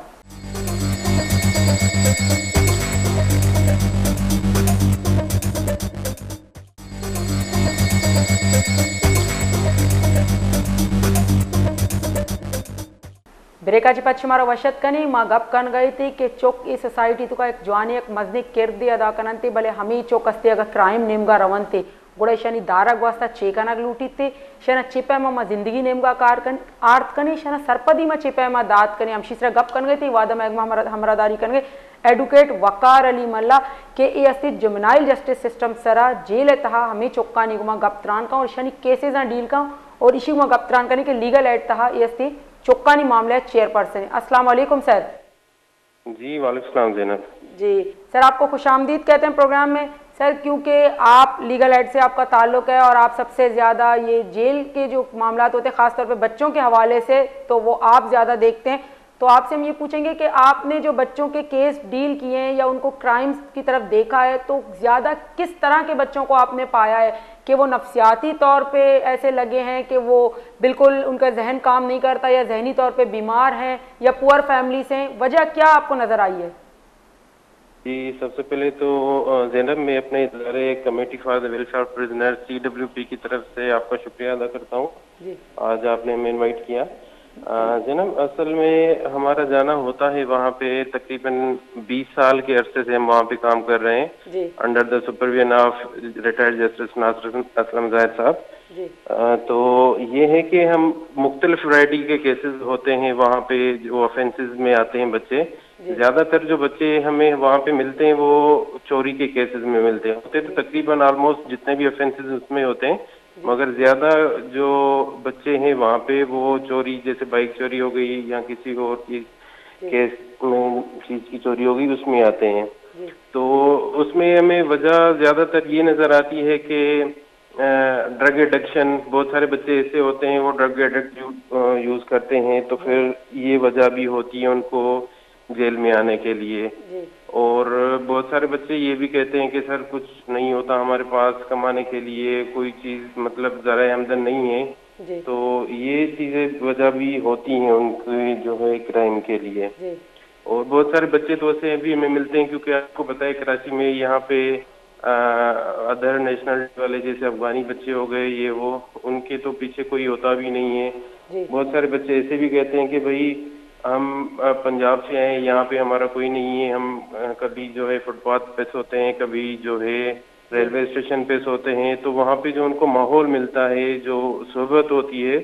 ब्रेकाची पश्चिमारा वशत कनी माँ गप कन गई थी कि चौक ई सोसाइटी तो का एक जवानी एक मजनी किरदी अदा कनती भले हमी चौक अस्ती अगर क्राइम नेमगा रवन थे गुड़े शनि दारक वास्ता चेकनक लूटी थे शना चिपे में जिंदगी नेमगा कार कन आर्थ कनी शना सरपदी में चिपे में दात कनी हम शीसरा गप कन गई थी वादा में हमरादारी कन गई एडवोकेट वकार अली मल्ला के ए अस्ति जुवेनाइल जस्टिस सिस्टम सरा जेल तहा हमें चौक्का निगुमा गपत्रान का और शनि केसेस डील का और इसी में गपत्रान करने के लीगल एड तहा ए अस्ति चौक्कानी मामले चेयरपर्सन। अस्सलाम वालेकुम सर। जी वालेकुम सलाम ज़ैनब जी सर, आपको खुशामदीद कहते हैं प्रोग्राम में सर, क्योंकि आप लीगल एड से आपका ताल्लुक है और आप सबसे ज़्यादा ये जेल के जो मामला होते हैं ख़ासतौर पे बच्चों के हवाले से तो वो आप ज़्यादा देखते हैं, तो आपसे हम ये पूछेंगे कि आपने जो बच्चों के केस डील किए हैं या उनको क्राइम्स की तरफ देखा है तो ज़्यादा किस तरह के बच्चों को आपने पाया है कि वो नफ्सियाती तौर पे ऐसे लगे हैं कि वो बिल्कुल उनका जहन काम नहीं करता या जहनी तौर पे बीमार हैं या पुअर फैमिली से, वजह क्या आपको नज़र आई है? जी, सबसे पहले तो ज़ैनब मैं अपने इदारे committee for the welfare of prisoner CWP की तरफ से आपका शुक्रिया अदा करता हूँ। आज आपने हमें इनवाइट किया। ज़ैनब, असल में हमारा जाना होता है वहाँ पे तकरीबन 20 साल के अरसे से हम वहाँ पे काम कर रहे हैं under the supervision of retired justice Nasir Aslam Zahir साहब। तो ये है कि हम मुख्तलिफ वैरायटी के केसेस होते हैं वहाँ पे जो ऑफेंसेस में आते हैं बच्चे, ज़्यादातर जो बच्चे हमें वहाँ पे मिलते हैं वो चोरी के केसेस में मिलते हैं, होते तो तकरीबन ऑलमोस्ट जितने भी ऑफेंसेस उसमें होते हैं, मगर ज़्यादा जो बच्चे हैं वहाँ पे वो चोरी जैसे बाइक चोरी हो गई या किसी और चीज़ केस में चीज़ की चोरी हो गई उसमें आते हैं। तो उसमें हमें वजह ज़्यादातर ये नज़र आती है कि ड्रग एडिक्शन, बहुत सारे बच्चे ऐसे होते हैं वो ड्रग एडिक्ट यूज़ करते हैं, तो फिर ये वजह भी होती है उनको जेल में आने के लिए। और बहुत सारे बच्चे ये भी कहते हैं कि सर कुछ नहीं होता हमारे पास कमाने के लिए, कोई चीज़ मतलब ज़रा आमदन नहीं है, तो ये चीज़ें वजह भी होती हैं उनके जो है क्राइम के लिए। और बहुत सारे बच्चे तो ऐसे भी हमें मिलते हैं क्योंकि आपको पता है कराची में यहाँ पे अदर नेशनलिटी वाले जैसे अफगानी बच्चे हो गए ये वो, उनके तो पीछे कोई होता भी नहीं है। बहुत सारे बच्चे ऐसे भी कहते हैं कि भाई हम पंजाब से आए, यहाँ पे हमारा कोई नहीं है, हम कभी जो है फुटपाथ पे सोते हैं, कभी जो है रेलवे स्टेशन पे सोते हैं, तो वहाँ पे जो उनको माहौल मिलता है, जो सोहबत होती है,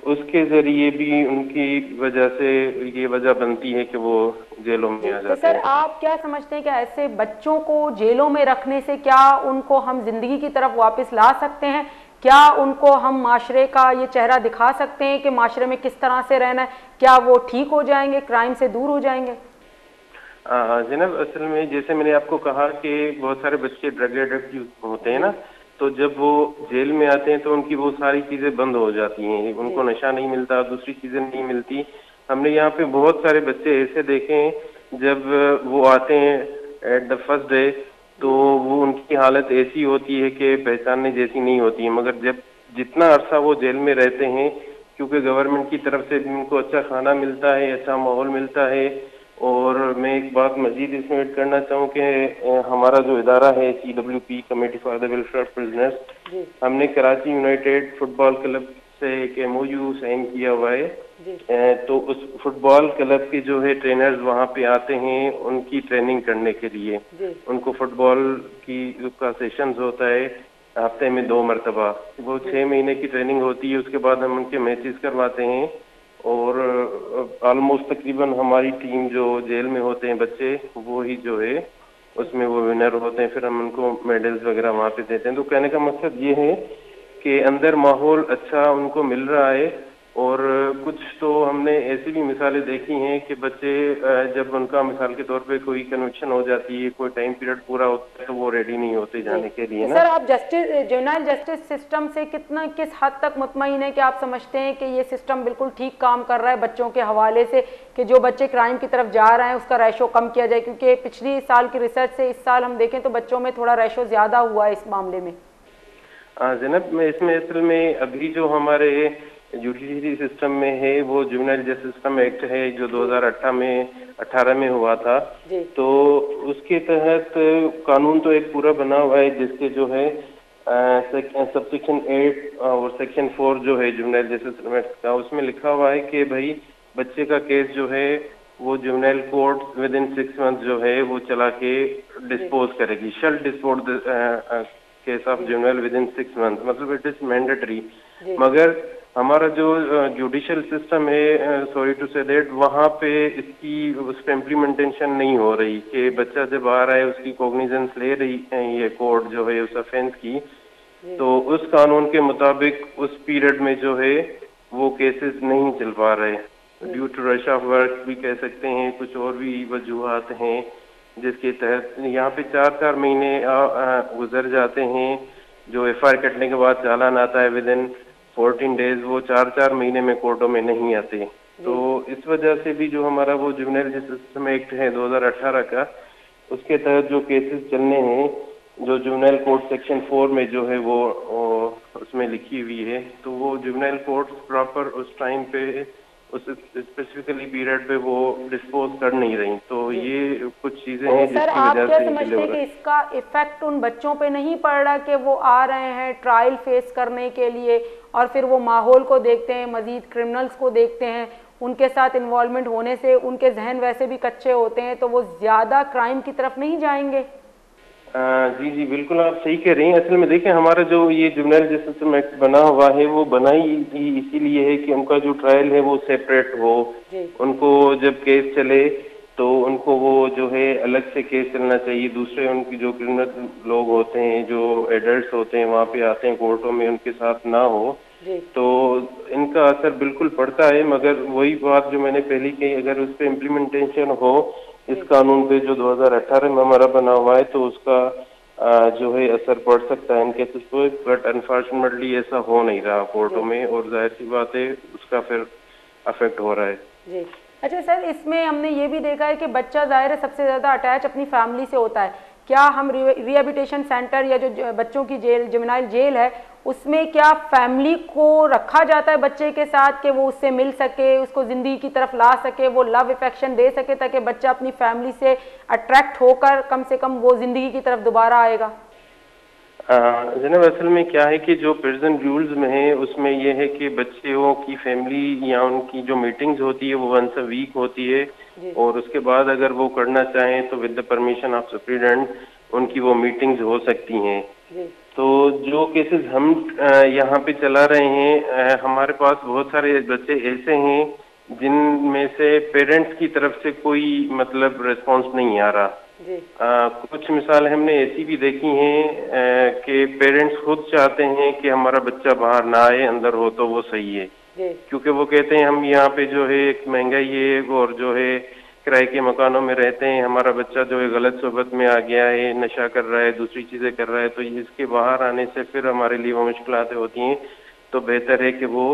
उसके जरिए भी उनकी वजह से ये वजह बनती है कि वो जेलों में आ जाते हैं। तो सर आप क्या समझते हैं कि ऐसे बच्चों को जेलों में रखने से क्या उनको हम जिंदगी की तरफ वापस ला सकते हैं? क्या उनको हम माशरे का ये चेहरा दिखा सकते हैं कि माशरे में किस तरह से रहना है? क्या वो ठीक हो जाएंगे, क्राइम से दूर हो जाएंगे? ज़ैनब, असल में जैसे मैंने आपको कहा कि बहुत सारे बच्चे ड्रग एडिक्ट होते हैं ना, तो जब वो जेल में आते हैं तो उनकी वो सारी चीज़ें बंद हो जाती हैं, उनको नशा नहीं मिलता, दूसरी चीज़ें नहीं मिलती। हमने यहाँ पे बहुत सारे बच्चे ऐसे देखे हैं जब वो आते हैं एट द फर्स्ट डे तो वो उनकी हालत ऐसी होती है कि पहचानने जैसी नहीं होती है। मगर जब जितना अरसा वो जेल में रहते हैं, क्योंकि गवर्नमेंट की तरफ से भी उनको अच्छा खाना मिलता है, अच्छा माहौल मिलता है। और मैं एक बात मजीद इसमें ऐड करना चाहूँ कि हमारा जो इदारा है CWP, committee for the welfare of prisoners, हमने कराची यूनाइटेड फुटबॉल क्लब से एक MOU साइन किया हुआ है। तो उस फुटबॉल क्लब के जो है ट्रेनर्स वहाँ पे आते हैं उनकी ट्रेनिंग करने के लिए। उनको फुटबॉल की का सेशंस होता है हफ्ते में 2 मरतबा, वो 6 महीने की ट्रेनिंग होती है। उसके बाद हम उनके मैचेस करवाते हैं और ऑलमोस्ट तकरीबन हमारी टीम जो जेल में होते हैं बच्चे, वो ही जो है उसमें वो विनर होते हैं। फिर हम उनको मेडल्स वगैरह वहाँ पे देते हैं। तो कहने का मकसद ये है कि अंदर माहौल अच्छा उनको मिल रहा है। और कुछ तो हमने ऐसी भी मिसालें देखी हैं कि बच्चे जब उनका मिसाल के तौर पे कोई कन्विक्शन हो जाती है, कोई टाइम पीरियड पूरा होता है, तो वो रेडी नहीं होते जाने के लिए तो ना। सर आप जुवेनाइल जस्टिस सिस्टम से किस हद तक मुतमईन है कि आप समझते हैं कि ये सिस्टम बिल्कुल ठीक काम कर रहा है बच्चों के हवाले से, कि जो बच्चे क्राइम की तरफ जा रहे हैं उसका रेशो कम किया जाए? क्योंकि पिछली साल की रिसर्च से इस साल हम देखें तो बच्चों में थोड़ा रेशो ज़्यादा हुआ है इस मामले में। जनाब, मैं इसमें असल में अभी जो हमारे जुडिशरी सिस्टम में है वो जुवेनाइल जस्टिस सिस्टम एक्ट है जो 2018 में हुआ था। तो उसके तहत कानून तो एक पूरा बना हुआ है जिसके जो है सबसेक्शन 8 और सेक्शन 4 जो है जुवेनाइल जस्टिस एक्ट का, उसमें लिखा हुआ है कि भाई बच्चे का केस जो है वो juvenile court within 6 month जो है वो चला के डिस्पोज करेगी। Shall dispose case of juvenile within 6 month, मतलब इट इज मैंडेटरी। मगर हमारा जो जुडिशियल सिस्टम है, सॉरी टू से दैट, वहाँ पे इसकी उस पर इम्प्लीमेंटेशन नहीं हो रही कि बच्चा जब आ रहा है उसकी कॉग्निजेंस ले रही है ये कोर्ट जो है उस ऑफेंस की, तो उस कानून के मुताबिक उस पीरियड में जो है वो केसेस नहीं चल पा रहे due to rush of work भी कह सकते हैं, कुछ और भी वजूहात हैं जिसके तहत यहाँ पे 4-4 महीने गुजर जाते हैं। जो FIR कटने के बाद चालान आता है विद इन 14 डेज, वो 4-4 महीने में कोर्टों में नहीं आते। तो इस वजह से भी जो हमारा वो जुवेनाइल जस्टिस सिस्टम एक्ट है 2018 का, उसके तहत जो केसेस चलने हैं, जो जुवेनाइल कोर्ट सेक्शन 4 में जो है वो उसमें लिखी हुई है, तो वो जुवेनाइल कोर्ट प्रॉपर उस टाइम पे उस स्पेसिफिकली पीरियड पे वो डिस्पोज कर नहीं रही। तो ये कुछ चीजें हैं जिसकी वजह से आप क्या समझते हैं कि इसका इफेक्ट उन बच्चों पे नहीं पड़ रहा कि वो आ रहे हैं ट्रायल फेस करने के लिए और फिर वो माहौल को देखते हैं, मजीद क्रिमिनल्स को देखते हैं, उनके साथ इन्वॉल्वमेंट होने से उनके जहन वैसे भी कच्चे होते हैं, तो वो ज्यादा क्राइम की तरफ नहीं जाएंगे? जी जी बिल्कुल, आप सही कह रही हैं। असल में देखें, हमारा जो ये जुवेनाइल जस्टिस सिस्टम एक्ट बना हुआ है वो बना ही इसीलिए है कि उनका जो ट्रायल है वो सेपरेट हो। उनको जब केस चले तो उनको वो जो है अलग से केस चलना चाहिए। दूसरे उनकी जो क्रिमिनल लोग होते हैं, जो एडल्ट होते हैं, वहाँ पे आते हैं कोर्टों में, उनके साथ ना हो तो इनका असर बिल्कुल पड़ता है। मगर वही बात जो मैंने पहले कही, अगर उस पर इम्प्लीमेंटेशन हो इस कानून पे जो 2018 में हमारा बना हुआ है, तो उसका जो है असर पड़ सकता है इन केसेस पे। बट अनफॉर्चुनेटली ऐसा हो नहीं रहा कोर्टों में, और जाहिर सी बात है उसका फिर अफेक्ट हो रहा है। जी अच्छा सर, इसमें हमने ये भी देखा है कि बच्चा ज़ाहिर है सबसे ज़्यादा अटैच अपनी फैमिली से होता है। क्या हम रिहेबिलिटेशन सेंटर या जो बच्चों की जेल, जुवेनाइल जेल है, उसमें क्या फैमिली को रखा जाता है बच्चे के साथ कि वो उससे मिल सके, उसको ज़िंदगी की तरफ ला सके, वो लव अफेक्शन दे सके, ताकि बच्चा अपनी फैमिली से अट्रैक्ट होकर कम से कम वो ज़िंदगी की तरफ दोबारा आएगा? जनाब, असल में क्या है कि जो प्रिजन रूल्स में है उसमें यह है कि बच्चों की फैमिली या उनकी जो मीटिंग्स होती है वो वंस अ वीक होती है, और उसके बाद अगर वो करना चाहें तो with the permission of superintendent उनकी वो मीटिंग्स हो सकती हैं। तो जो केसेस हम यहाँ पे चला रहे हैं, हमारे पास बहुत सारे बच्चे ऐसे हैं जिनमें से पेरेंट्स की तरफ से कोई मतलब रिस्पॉन्स नहीं आ रहा। कुछ मिसालें हमने ऐसी भी देखी हैं कि पेरेंट्स खुद चाहते हैं कि हमारा बच्चा बाहर ना आए, अंदर हो तो वो सही है, क्योंकि वो कहते हैं हम यहाँ पे जो है एक महंगाई है और जो है किराए के मकानों में रहते हैं, हमारा बच्चा जो है गलत सोबत में आ गया है, नशा कर रहा है, दूसरी चीजें कर रहा है, तो इसके बाहर आने से फिर हमारे लिए वो मुश्किलातें होती हैं, तो बेहतर है कि वो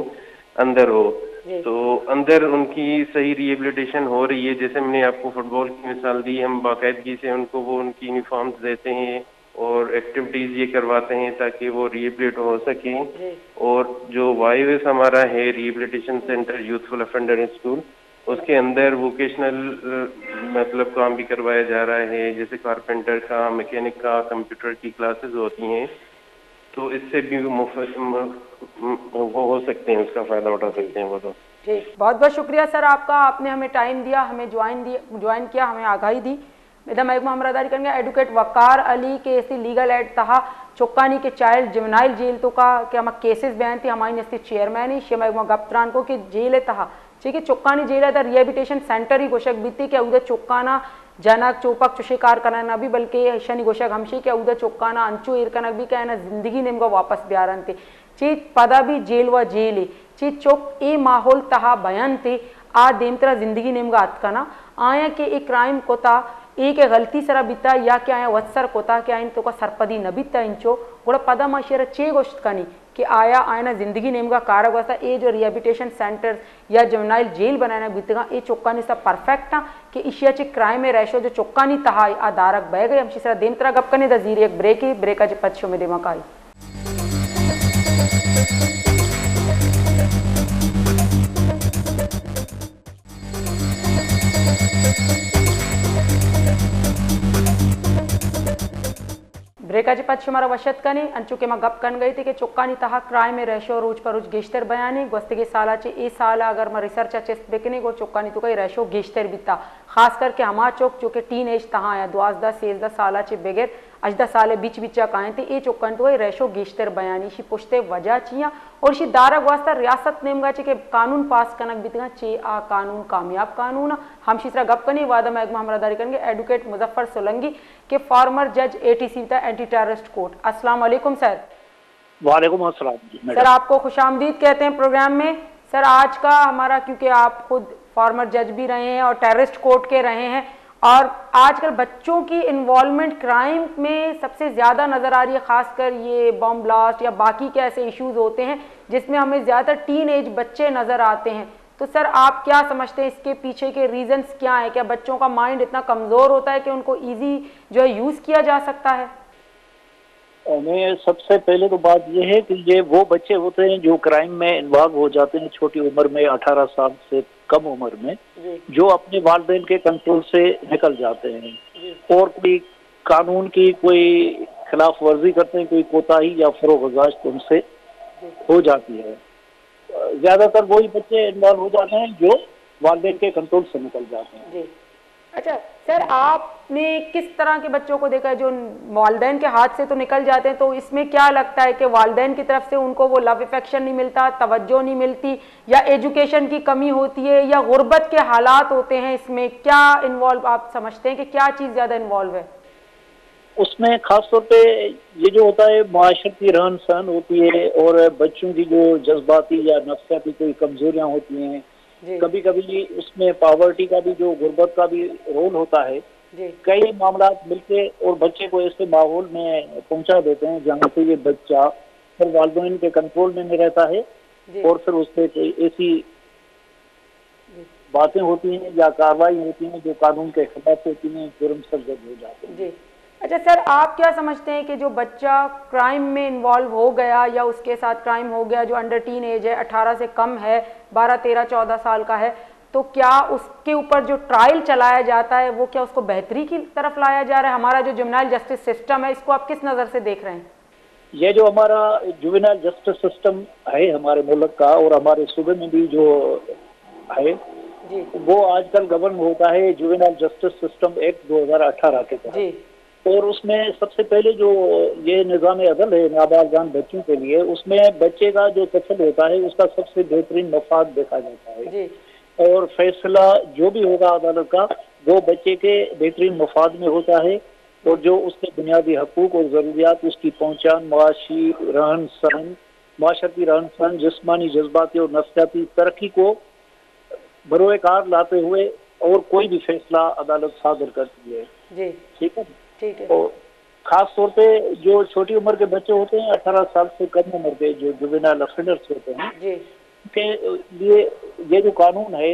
अंदर हो। तो अंदर उनकी सही रिहेबिलिटेशन हो रही है। जैसे मैंने आपको फुटबॉल की मिसाल दी, हम बाकायदगी से उनको वो उनकी यूनिफॉर्म्स देते हैं और एक्टिविटीज ये करवाते हैं ताकि वो रिहेबिलिट हो सके। और जो YOS हमारा है rehabilitation centre youthful offender school, उसके अंदर वोकेशनल मतलब काम भी करवाया जा रहा है, जैसे कारपेंटर का, मैकेनिक का, कंप्यूटर की क्लासेस होती हैं। तो इससे भी वो हो सकते हैं, उसका फायदा उठा सकते हैं वो। तो ठीक, बहुत बहुत शुक्रिया सर आपका, आपने हमें टाइम दिया, हमें ज्वाइन किया, हमें आगाही दी। मेरा महकमा हमरादारी करेंगे एडवोकेट वकार अली के ऐसी लीगल एड तहा चुक्कानी के चाइल्ड जुवेनाइल जेल तो का कि हम केसेस बयान थी हमारी नस्ती चेयरमैन ही शे महकमा गप्त्रान को कि जेल तहा ठीक है चुक्कानी जेल है रिहेबिलिटेशन सेंटर ही गोशक बीती के उधर चुक्काना जनक चोपक चुशिकार करना भी बल्कि शनि गोशक हमशी के उधर चुक्काना अंचू इरकनक भी कहना जिंदगी नेमगा वापस ब्यारन थे चीज पदा भी जेल व जेल चीज चौक ए माहौल तहा बयान थे आ देमतरा जिंदगी नेमगा अतकना आया के एक क्राइम कोता एक गलती सरा बिता या क्या आया वत्सर कोता क्या इन तो का सरपदी न बिता इंचो गोड़ा पदा माशेरा चे गोश्त कनी कि आया आयना जिंदगी नेमगा कारक वसा ए जो रिहेबिलिटेशन सेंटर या जुवेनाइल जेल बनाना बीतगा ए चौक्कानी सब परफेक्ट ना कि इशिया चे क्राइम में रैशो जो चौक्कानी तहा आ दारक बह गए हम सरा देमतरा गप कने द जीरे एक ब्रेका जे पच्छो में देमा काई ब्रेकाचे पद शुमारा वशत कनी अंचुके मा गप कन गई थी कि चुक्कानी तहा क्राइम में रेशो रोज पर रोज गेश्तर बयानी गोस्ते सालाचे ए साला अगर मैं रिसर्च चेस्ट बेकने गो चुक्कानी तो कई रेशो गेश्तर बिता खास करके हमा चौक जो कि टीन एज तहा आया 12-13 सालाचे बगैर 18 साले बीच बिचा काए थे ए चुक्कानी तो रेशो गेश्तर बयानी शी पुछते वजह चिया और शी दारक वास्ता रियासत नेमगा चे के कानून पास कनक बितगा चे आ कानून कामयाब कानून हम शीसरा गप कनी वादा महकमा हमरादारी करेंगे एडवोकेट मुजफ्फर सोलंगी के फॉर्मर जज ATC एंटी टेररिस्ट कोर्ट। अस्सलाम वालेकुम सर। वालेकुम अस्सलाम। सर आपको खुशामदीद कहते हैं प्रोग्राम में। सर आज का हमारा क्योंकि आप खुद फॉर्मर जज भी रहे हैं और टेररिस्ट कोर्ट के रहे हैं और आजकल बच्चों की इन्वॉल्वमेंट क्राइम में सबसे ज़्यादा नज़र आ रही है, खासकर ये बॉम्ब ब्लास्ट या बाकी के ऐसे इश्यूज होते हैं जिसमें हमें ज़्यादातर टीन एज बच्चे नज़र आते हैं। तो सर आप क्या समझते हैं इसके पीछे के रीजंस क्या है? क्या बच्चों का माइंड इतना कमज़ोर होता है कि उनको ईजी जो है यूज़ किया जा सकता है? मैं सबसे पहले तो बात यह है कि ये वो बच्चे होते हैं जो क्राइम में इन्वॉल्व हो जाते हैं छोटी उम्र में, 18 साल से कम उम्र में, जो अपने वालिदैन के कंट्रोल से निकल जाते हैं और कोई कानून की कोई खिलाफ वर्जी करते हैं, कोई कोताही या फरोगजाश्त उनसे हो जाती है। ज्यादातर वही बच्चे इन्वॉल्व हो जाते हैं जो वालिदैन के कंट्रोल से निकल जाते हैं। अच्छा सर, आपने किस तरह के बच्चों को देखा है जो वालिदैन के हाथ से तो निकल जाते हैं, तो इसमें क्या लगता है कि वालिदैन की तरफ से उनको वो लव अफेक्शन नहीं मिलता, तवज्जो नहीं मिलती, या एजुकेशन की कमी होती है, या गुर्बत के हालात होते हैं? इसमें क्या इन्वॉल्व आप समझते हैं कि क्या चीज़ ज़्यादा इन्वॉल्व है उसमें? खास तौर पे ये जो होता है माशरती रहन सहन होती है और बच्चों की जो जज्बाती या नफ्सियाती कोई कमजोरियां होती हैं, कभी कभी उसमें पावर्टी का भी, जो गुर्बत का भी रोल होता है। कई मामला मिलके और बच्चे को ऐसे माहौल में पहुंचा देते हैं जहाँ पे ये बच्चा फिर वालिदैन के कंट्रोल में नहीं रहता है और फिर उससे ऐसी बातें होती हैं या कार्रवाई होती हैं जो कानून के खिलाफ होती हैं, जुर्म सरजद हो जाते हैं। अच्छा सर, आप क्या समझते हैं कि जो बच्चा क्राइम में इन्वॉल्व हो गया या उसके साथ क्राइम हो गया जो अंडर टीन एज है, 18 से कम है, 12, 13, 14 साल का है, तो क्या उसके ऊपर जो ट्रायल चलाया जाता है वो क्या उसको बेहतरी की तरफ लाया जा रहा है? हमारा जो जुवेनाइल जस्टिस सिस्टम है इसको आप किस नज़र से देख रहे हैं? ये जो हमारा जुवेनाइल जस्टिस सिस्टम है हमारे मुल्क का और हमारे सूबे में भी जो है वो आजकल गवर्न होता है जुवेनाइल जस्टिस सिस्टम एक्ट 2018 के तहत। और उसमें सबसे पहले जो ये निज़ाम अदल है नाबालिगान बच्चों के लिए, उसमें बच्चे का जो तफल होता है उसका सबसे बेहतरीन मफाद देखा जाता है और फैसला जो भी होगा अदालत का वो बच्चे के बेहतरीन मफाद में होता है और जो उसके बुनियादी हकूक और ज़रूरियात, उसकी पहचान, माशी रहन सहन, माशरती रहन सहन, जिस्मानी जज्बाती और नफ्सियाती तरक्की को बरोएकार लाते हुए और कोई भी फैसला अदालत सादर करती है। ठीक है। और खास तौर पे जो छोटी उम्र के बच्चे होते हैं, 18 साल से कम उम्र के जो जुवेनाइल ऑफेंडर्स होते हैं, के लिए ये जो कानून है,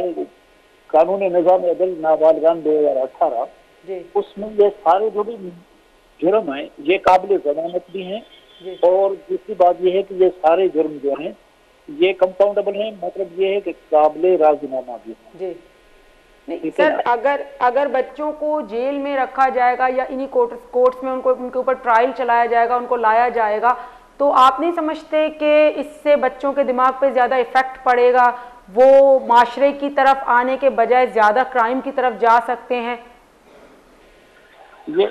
कानून निज़ाम अदल नाबालिगान 2018, उसमें ये सारे जो भी जुर्म हैं ये काबिल जमानत भी हैं, और दूसरी बात ये है कि ये सारे जुर्म जो हैं ये कंपाउंडेबल हैं, मतलब ये है कि काबिल राजीनामा भी है। नहीं सर, अगर बच्चों को जेल में रखा जाएगा या इन्हीं कोर्ट्स में उनके ऊपर ट्रायल चलाया जाएगा, उनको लाया जाएगा, तो आप नहीं समझते कि इससे बच्चों के दिमाग पे ज़्यादा इफेक्ट पड़ेगा, वो माशरे की तरफ आने के बजाय ज़्यादा क्राइम की तरफ जा सकते हैं? ये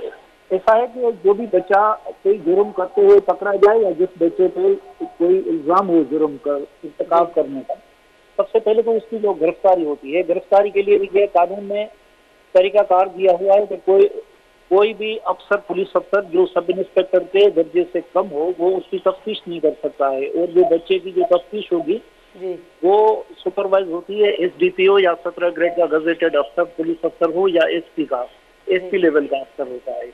ऐसा है कि जो भी बच्चा कोई जुर्म करते हुए पकड़ा जाए या जिस बच्चे पे कोई इल्ज़ाम हो जुर्म का इर्तिकाब करने का, सबसे पहले तो उसकी जो गिरफ्तारी होती है, गिरफ्तारी के लिए भी ये कानून में तरीकाकार दिया हुआ है कि कोई भी अफसर, पुलिस अफसर जो सब इंस्पेक्टर के दर्जे से कम हो वो उसकी तफ्तीश नहीं कर सकता है, और जो बच्चे की जो तफ्तीश होगी वो सुपरवाइज होती है SDPO या 17 ग्रेड का गजेटेड अफसर, पुलिस अफसर हो या SP लेवल का अफसर होता है।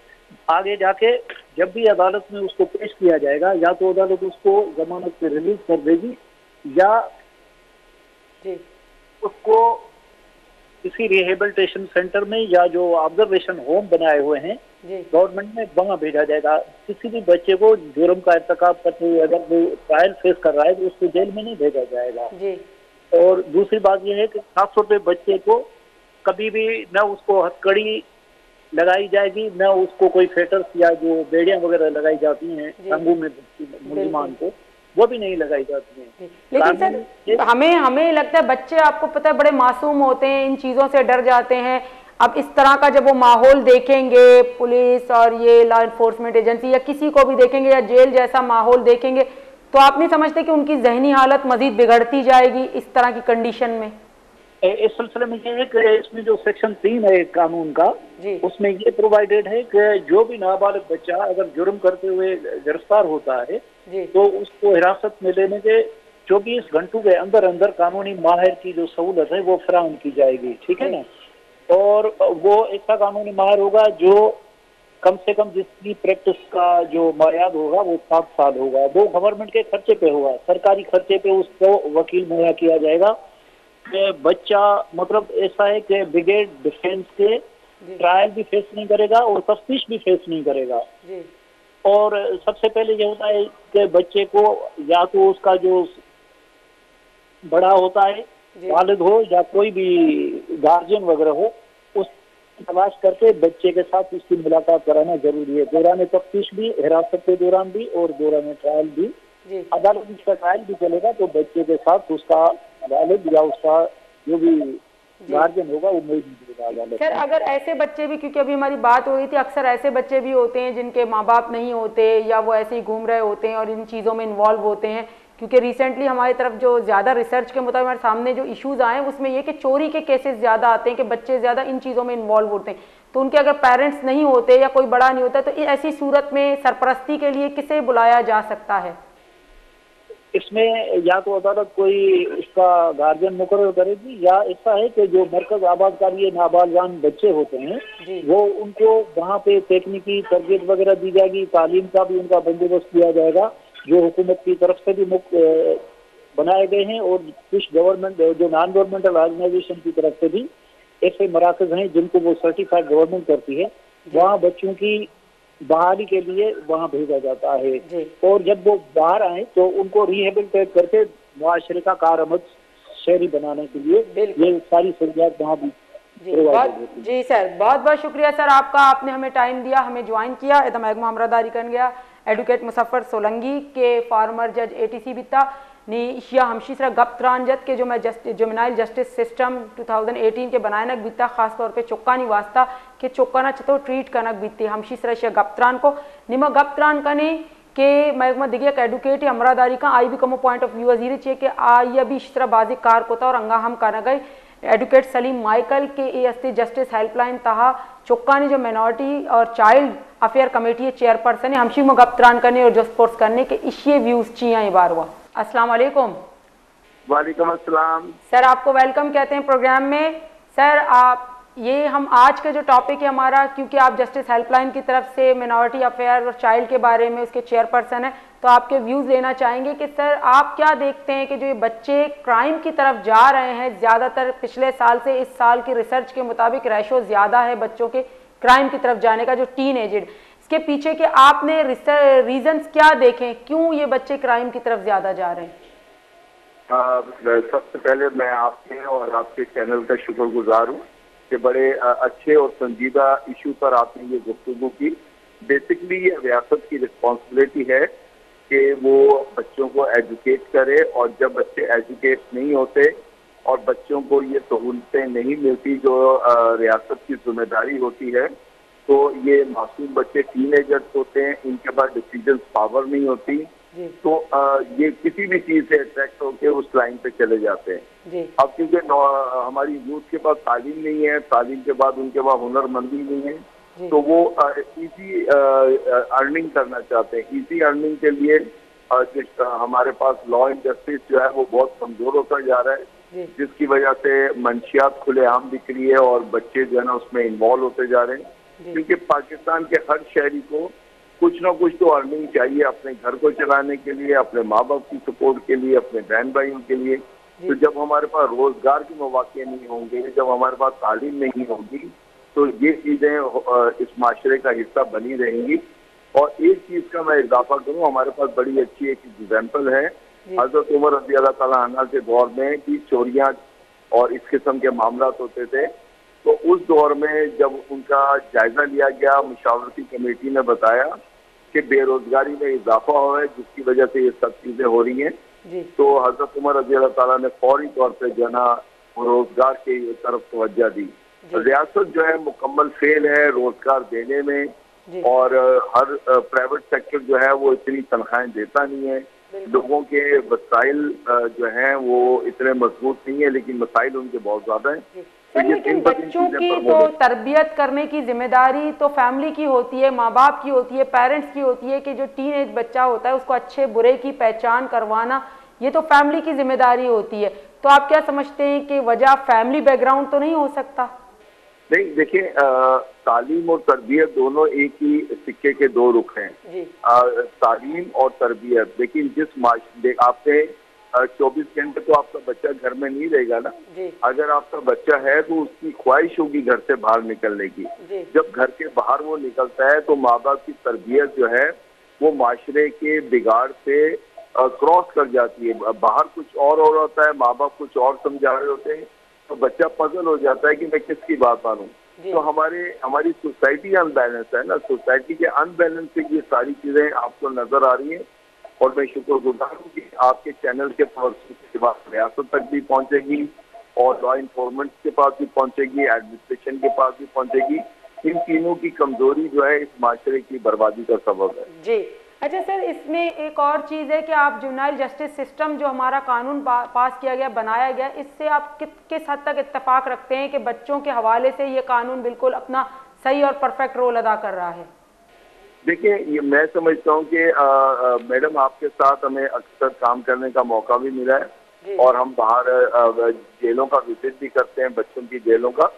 आगे जाके जब भी अदालत में उसको पेश किया जाएगा, या तो अदालत उसको जमानत पे रिलीज कर देगी या उसको किसी रिहेबिलिटेशन सेंटर में या जो ऑब्जर्वेशन होम बनाए हुए हैं गवर्नमेंट में, वहां भेजा जाएगा। किसी भी बच्चे को जुर्म का इर्तिकाब करते हुए अगर वो ट्रायल फेस कर रहा है तो उसको जेल में नहीं भेजा जाएगा। और दूसरी बात यह है कि खासतौर पे बच्चे को कभी भी न उसको हथकड़ी लगाई जाएगी, न उसको कोई फेटर्स या जो बेड़ियां वगैरह लगाई जाती हैं टंगों में मुसलमान को, वो भी नहीं लगाई जाती हैं। लेकिन सर हमें लगता है बच्चे, आपको पता है, बड़े मासूम होते हैं, इन चीज़ों से डर जाते हैं। अब इस तरह का जब वो माहौल देखेंगे, पुलिस और ये लॉ इन्फोर्समेंट एजेंसी या किसी को भी देखेंगे या जेल जैसा माहौल देखेंगे, तो आप नहीं समझते कि उनकी जहनी हालत मजीद बिगड़ती जाएगी इस तरह की कंडीशन में? इस सिलसिले में ये है कि इसमें जो सेक्शन 3 है कानून का, उसमें ये प्रोवाइडेड है कि जो भी नाबालिग बच्चा अगर जुर्म करते हुए गिरफ्तार होता है तो उसको हिरासत में लेने के 24 घंटों के अंदर अंदर कानूनी माहिर की जो सहूलत है वो फराहम की जाएगी, ठीक है ना। और वो ऐसा कानूनी माहिर होगा जो कम से कम जिसकी प्रैक्टिस का जो मर्याद होगा वो 7 साल होगा, वो गवर्नमेंट के खर्चे पे होगा, सरकारी खर्चे पे उसको वकील मुहैया किया जाएगा। बच्चा मतलब ऐसा है कि ब्रिगेड डिफेंस के ट्रायल भी फेस नहीं करेगा और तफ्तीश भी फेस नहीं करेगा। और सबसे पहले ये होता है कि बच्चे को या तो उसका जो बड़ा होता है, वालिद हो या कोई भी गार्जियन वगैरह हो, उस तलाश करके बच्चे के साथ उसकी मुलाकात कराना जरूरी है, दौरान तफ्तीश भी, हिरासत के दौरान भी और दौरान ट्रायल भी। अदालत में ट्रायल भी चलेगा तो बच्चे के साथ उसका वालिद या उसका जो भी गार्जियन होगा वो मौजूद। सर अगर ऐसे बच्चे भी, क्योंकि अभी हमारी बात हो रही थी, अक्सर ऐसे बच्चे भी होते हैं जिनके माँ बाप नहीं होते या वो ऐसे ही घूम रहे होते हैं और इन चीज़ों में इन्वॉल्व होते हैं, क्योंकि रिसेंटली हमारी तरफ जो ज़्यादा रिसर्च के मुताबिक हमारे सामने जो इश्यूज आए हैं उसमें ये कि चोरी के केसेस ज़्यादा आते हैं, कि बच्चे ज़्यादा इन चीज़ों में इन्वॉल्व होते हैं। तो उनके अगर पेरेंट्स नहीं होते या कोई बड़ा नहीं होता तो ऐसी सूरत में सरपरस्ती के लिए किसे बुलाया जा सकता है? इसमें या तो अदालत कोई इसका गार्जियन मुकर्रर करेगी, या ऐसा है कि जो मरकज आबादकारी नाबालिगान बच्चे होते हैं वो उनको वहाँ पे तकनीकी तरबियत वगैरह दी जाएगी, तालीम का भी उनका बंदोबस्त किया जाएगा जो हुकूमत की तरफ से भी बनाए गए हैं, और कुछ गवर्नमेंट जो नॉन गवर्नमेंटल ऑर्गेनाइजेशन की तरफ से भी ऐसे मराकज हैं जिनको वो सर्टिफाइड गवर्नमेंट करती है, वहाँ बच्चों की बहाली के लिए वहाँ भेजा जाता है। और जब वो बाहर आए तो उनको रिहेबिलिटेट करके मुआशरे का कारआमद शहरी बनाने के लिए ये सारी सहूलियात वहाँ भी जी सर, बहुत बहुत शुक्रिया सर आपका, आपने हमें टाइम दिया, हमें ज्वाइन किया। महकमा हमरादारी कर गया एडवोकेट मुसफ्फर सोलंगी के फार्मर जज ATC बिता ने इशिया हमशीसरा गप्त्रानजत के जो मैं जुवेनाइल जस्टिस सिस्टम 2018 के बनानक बीता खासतौर पे चौक्कानी वास्ता के चौक्काना चतो ट्रीट कनक बीती हमशीसरा इशिया गप्त्रान को निमा गप्त्रान कने के महकमा दिगे एडवोकेट हमरादारी का आई भी कमो पॉइंट ऑफ व्यू अजीर चे के आई अभी इस तरह बाजी कार कोता और अंगा हम करना गए एडवोकेट सलीम माइकल के ए जस्टिस हेल्पलाइन तहा चौक्कानी जो माइनॉरिटी और चाइल्ड अफेयर कमेटी चेयरपर्सन है हमशी में गप्त्रान करने और जो स्पोर्ट्स करने के इशिये व्यूज चिया बार हुआ। अस्सलाम वालेकुम। वालेकुम अस्सलाम। सर आपको वेलकम कहते हैं प्रोग्राम में। सर आप ये हम आज का जो टॉपिक है हमारा, क्योंकि आप जस्टिस हेल्पलाइन की तरफ से मिनॉरिटी अफेयर और चाइल्ड के बारे में उसके चेयरपर्सन हैं, तो तो आपके व्यूज़ लेना चाहेंगे कि सर आप क्या देखते हैं कि जो ये बच्चे क्राइम की तरफ जा रहे हैं, ज़्यादातर पिछले साल से इस साल की रिसर्च के मुताबिक रेशो ज़्यादा है बच्चों के क्राइम की तरफ जाने का, जो टीन एजेड, इसके पीछे के आपने रीजंस क्या देखें, क्यों ये बच्चे क्राइम की तरफ ज़्यादा जा रहे हैं? सबसे पहले मैं आपके और आपके चैनल का शुक्रगुजार हूँ कि बड़े अच्छे और संजीदा इशू पर आपने ये गुफ्तगू की। बेसिकली ये रियासत की रिस्पॉन्सिबिलिटी है कि वो बच्चों को एजुकेट करे, और जब बच्चे एजुकेट नहीं होते और बच्चों को ये सहूलतें नहीं मिलती जो रियासत की जिम्मेदारी होती है, तो ये मासूम बच्चे टीनेजर्स होते हैं, इनके पास डिसीजन पावर नहीं होती, तो ये किसी भी चीज से अट्रैक्ट होकर उस लाइन पे चले जाते हैं। अब क्योंकि हमारी यूथ के पास तालीम नहीं है, तालीम के बाद उनके पास हुनरमंदी नहीं है, तो वो इजी अर्निंग करना चाहते हैं। इजी अर्निंग के लिए हमारे पास लॉ एंड जस्टिस जो है वो बहुत कमजोर होता जा रहा है, जिसकी वजह से मंशियात खुलेआम दिख रही है और बच्चे जो है ना उसमें इन्वॉल्व होते जा रहे हैं। क्योंकि पाकिस्तान के हर शहरी को कुछ ना कुछ तो अर्निंग चाहिए अपने घर को चलाने के लिए, अपने माँ बाप की सपोर्ट के लिए, अपने बहन भाइयों के लिए। तो जब हमारे पास रोजगार के मौके नहीं होंगे, जब हमारे पास तालीम नहीं होगी, तो ये चीजें इस माशरे का हिस्सा बनी रहेंगी। और एक चीज का मैं इजाफा करूँ, हमारे पास बड़ी अच्छी एक एग्जाम्पल है हजरत उमर रज़ी अल्लाह ताला अन्हु के दौर में कि चोरियां और इस किस्म के मामला होते थे। तो उस दौर में जब उनका जायजा लिया गया, मुशावरती कमेटी ने बताया कि बेरोजगारी में इजाफा हुआ है जिसकी वजह से ये सब चीजें हो रही हैं, तो हजरत उमर रज़ी अल्लाह ताला ने फौरी तौर पर जो है ना रोजगार की तरफ तवज्जो दी। रियासत जो है मुकम्मल फेल है रोजगार देने में, और हर प्राइवेट सेक्टर जो है वो इतनी तनख्वाहें देता नहीं है, लोगों के वसाइल जो हैं वो इतने मजबूत नहीं है, लेकिन मसाइल उनके बहुत ज्यादा हैं। सर लेकिन बच्चों की तो तरबियत करने की जिम्मेदारी तो फैमिली की होती है, माँ बाप की होती है, पेरेंट्स की होती है कि जो टीन एज बच्चा होता है उसको अच्छे बुरे की पहचान करवाना, ये तो फैमिली की जिम्मेदारी होती है। तो आप क्या समझते हैं कि वजह फैमिली बैकग्राउंड तो नहीं हो सकता? नहीं, देखिए तालीम और तरबियत दोनों एक ही सिक्के के दो रुख हैं। तालीम और तरबियत, लेकिन जिस आपके 24 घंटे तो आपका बच्चा घर में नहीं रहेगा ना। अगर आपका बच्चा है तो उसकी ख्वाहिश होगी घर से बाहर निकलने की। जब घर के बाहर वो निकलता है तो माँ बाप की तरबियत जो है वो माशरे के बिगाड़ से क्रॉस कर जाती है। बाहर कुछ और होता है, माँ बाप कुछ और समझा रहे होते हैं, तो बच्चा पजल हो जाता है कि मैं किसकी बात मानूं। तो हमारी सोसाइटी अनबैलेंस है ना, सोसाइटी के अनबैलेंस से ये सारी चीजें आपको नजर आ रही हैं। और मैं शुक्रगुजार हूँ कि आपके चैनल के के बाद रियासत तक भी पहुंचेगी और लॉ इन्फोर्समेंट के पास भी पहुंचेगी, एडमिनिस्ट्रेशन के पास भी पहुंचेगी। इन तीनों की कमजोरी जो है इस माशरे की बर्बादी का सबब है। जी अच्छा सर, इसमें एक और चीज़ है कि आप जुवेनाइल जस्टिस सिस्टम जो हमारा कानून पास किया गया, बनाया गया, इससे आप किस हद तक इत्तेफाक रखते हैं कि बच्चों के हवाले से ये कानून बिल्कुल अपना सही और परफेक्ट रोल अदा कर रहा है? देखिए, ये मैं समझता हूँ कि मैडम आपके साथ हमें अक्सर काम करने का मौका भी मिला है और हम बाहर जेलों का विजिट भी करते हैं, बच्चों की जेलों का।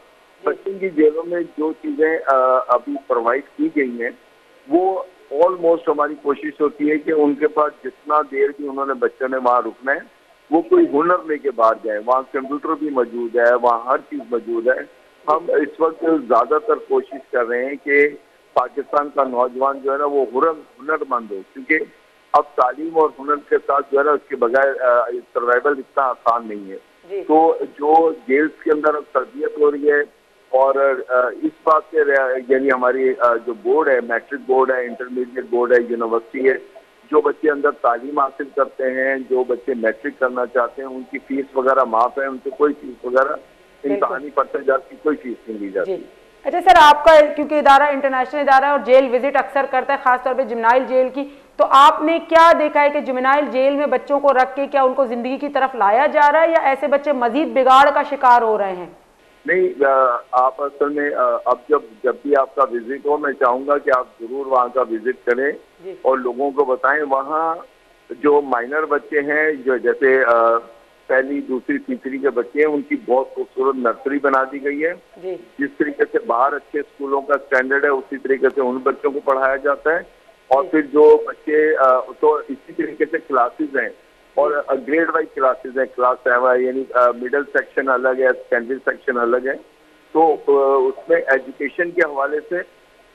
बच्चों की जेलों में जो चीज़ें अभी प्रोवाइड की गई हैं वो ऑलमोस्ट हमारी कोशिश होती है कि उनके पास जितना देर भी उन्होंने बच्चों ने वहाँ रुकना है वो कोई हुनर लेके बाहर जाए। वहाँ कंप्यूटर भी मौजूद है, वहाँ हर चीज़ मौजूद है। हम इस वक्त ज़्यादातर कोशिश कर रहे हैं कि पाकिस्तान का नौजवान जो है ना वो हुनरमंद हो, क्योंकि अब तालीम और हुनर के साथ जो है ना उसके बगैर सर्वाइवल इतना आसान नहीं है। तो जो जेल्स के अंदर अब तरबियत हो रही है और इस बात से यानी हमारी जो बोर्ड है, मैट्रिक बोर्ड है, इंटरमीडिएट बोर्ड है, यूनिवर्सिटी है, जो बच्चे अंदर तालीम हासिल करते हैं, जो बच्चे मैट्रिक करना चाहते हैं, उनकी फीस वगैरह माफ है, उनको कोई फीस वगैरह इम्तहानी पर्सेंटेज की कोई फीस नहीं ली जाती। अच्छा सर, आपका क्योंकि इदारा इंटरनेशनल इदारा है और जेल विजिट अक्सर करता है, खासतौर पे जुवेनाइल जेल की, तो आपने क्या देखा है कि जुवेनाइल जेल में बच्चों को रख के क्या उनको जिंदगी की तरफ लाया जा रहा है या ऐसे बच्चे मजीद बिगाड़ का शिकार हो रहे हैं? नहीं, आप असल में अब जब भी आपका विजिट हो, मैं चाहूंगा कि आप जरूर वहाँ का विजिट करें और लोगों को बताएं। वहाँ जो माइनर बच्चे हैं, जो जैसे पहली, दूसरी, तीसरी के बच्चे हैं, उनकी बहुत खूबसूरत नर्सरी बना दी गई है। जिस तरीके से बाहर अच्छे स्कूलों का स्टैंडर्ड है उसी तरीके से उन बच्चों को पढ़ाया जाता है। और फिर जो बच्चे तो इसी तरीके से क्लासेस हैं और ग्रेड वाइज क्लासेस हैं, क्लास 7 यानी मिडिल सेक्शन अलग है, सेकेंडरी सेक्शन अलग है। तो उसमें एजुकेशन के हवाले से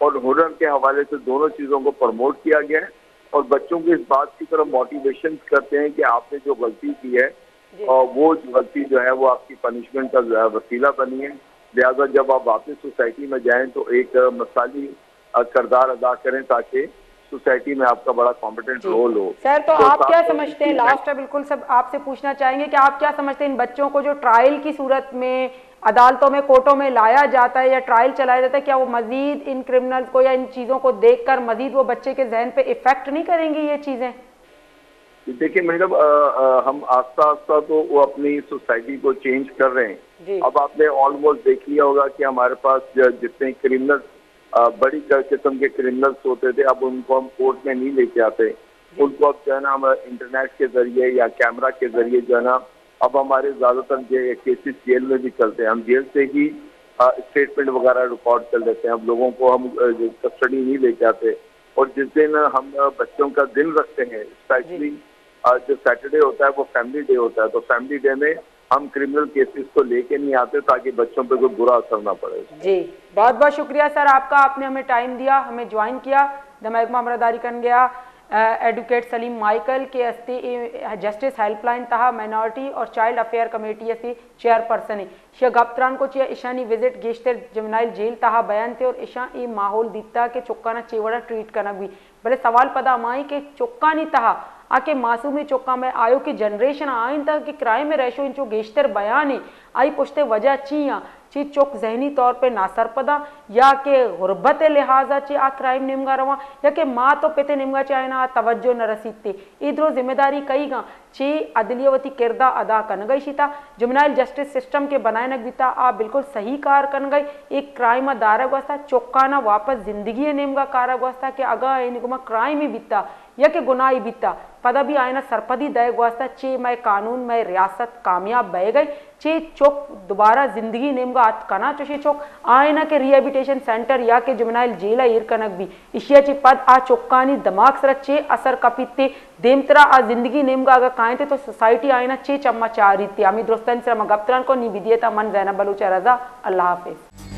और हुनर के हवाले से दोनों चीज़ों को प्रमोट किया गया है और बच्चों को इस बात की तरफ मोटिवेशन करते हैं कि आपने जो गलती की है और वो गलती जो है वो आपकी पनिशमेंट का वसीला बनी है, लिहाजा जब आप वापस सोसाइटी में जाएं तो एक मिसाली किरदार अदा करें ताकि सोसाइटी में आपका बड़ा कॉम्पिटेंट रोल हो। सर तो आप क्या समझते हैं, लास्ट है बिल्कुल सब आपसे पूछना चाहेंगे कि आप क्या समझते हैं इन बच्चों को जो ट्रायल की सूरत में अदालतों में कोर्टों में लाया जाता है या ट्रायल चलाया जाता है, क्या वो मजीद इन क्रिमिनल्स को या इन चीज़ों को देखकर मजीद वो बच्चे के जहन पे इफेक्ट नहीं करेंगी ये चीज़ें? देखिए मैडम, हम आस्ता आस्ता तो वो अपनी सोसाइटी को चेंज कर रहे हैं। अब आपने ऑलमोस्ट देख लिया होगा कि हमारे पास जितने क्रिमिनल बड़ी किस्म के क्रिमिनल्स होते थे अब उनको हम कोर्ट में नहीं लेके आते, उनको अब जो है ना हम इंटरनेट के जरिए या कैमरा के जरिए जो है ना अब हमारे ज्यादातर केसेस जेल में भी चलते हैं। हम जेल से ही स्टेटमेंट वगैरह रिकॉर्ड कर लेते हैं, अब लोगों को हम कस्टडी नहीं लेके आते। और जिस दिन हम बच्चों का दिन रखते हैं, स्पेशली जो सैटरडे होता है वो फैमिली डे होता है, तो फैमिली डे में हम क्रिमिनल केसेस को लेके नहीं आते ताकि बच्चों पे कोई बुरा असर ना पड़े। जी बहुत बहुत शुक्रिया सर आपका, आपने हमें टाइम दिया, हमें ज्वाइन किया। दमाग मामलादारी कर गया एडवोकेट सलीम माइकल के अस्ती जस्टिस हेल्पलाइन तहा माइनॉरिटी और चाइल्ड अफेयर कमेटी अस्ती चेयरपर्सन शे गप्तरान को चिया ईशानी विजिट गेश्तर जुवेनाइल जेल तहा बयान थे और ईशा ई माहौल दिता के चुक्काना चेवड़ा ट्रीट करना भी भले सवाल पदा माई के चुक्कानी तहा आके मासूमी चौका में आयो कि जनरेशन आइन तक कि क्राइम में रेशो इंचो गेश्तर बयान है आई पुछते वजह चिया ची चौक जहनी तौर पे नासरपदा या के गुर्बत लिहाजा ची आ क्राइम निमगा रवा या के माँ तो पिते निमगा चाहे ना तवज्जो न रसीदते इधरो जिम्मेदारी कई गा ची अदलियवती किरदा अदा कन गई शीता जुवेनाइल जस्टिस सिस्टम के बनाए नक बीता आ बिल्कुल सही कार कन गई एक क्राइम दारक वास्ता चौकाना वापस जिंदगी निमगा कारक वास्ता के अगा इनकुमा क्राइम ही बीता या के गुनाह ही बीता पदा भी आयना सरपदी दयग वास्ता चे मैं कानून में रियासत कामयाब बह गई चे चौक दोबारा जिंदगी नेमगा आत कना चोशी चौक आयना के रिहेबिलिटेशन सेंटर या के जुवेनाइल जेला ईर कनक भी इशिया ची पद आ चौकानी दिमाग सर चे असर कपिते देमतरा आ जिंदगी नेमगा अगर कायं थे तो सोसाइटी आयना चे चम्मा चारी थी आमी दोस्तन से मगप्तरान को निविदियता मन जैनब बलूचा रजा। अल्लाह हाफिज।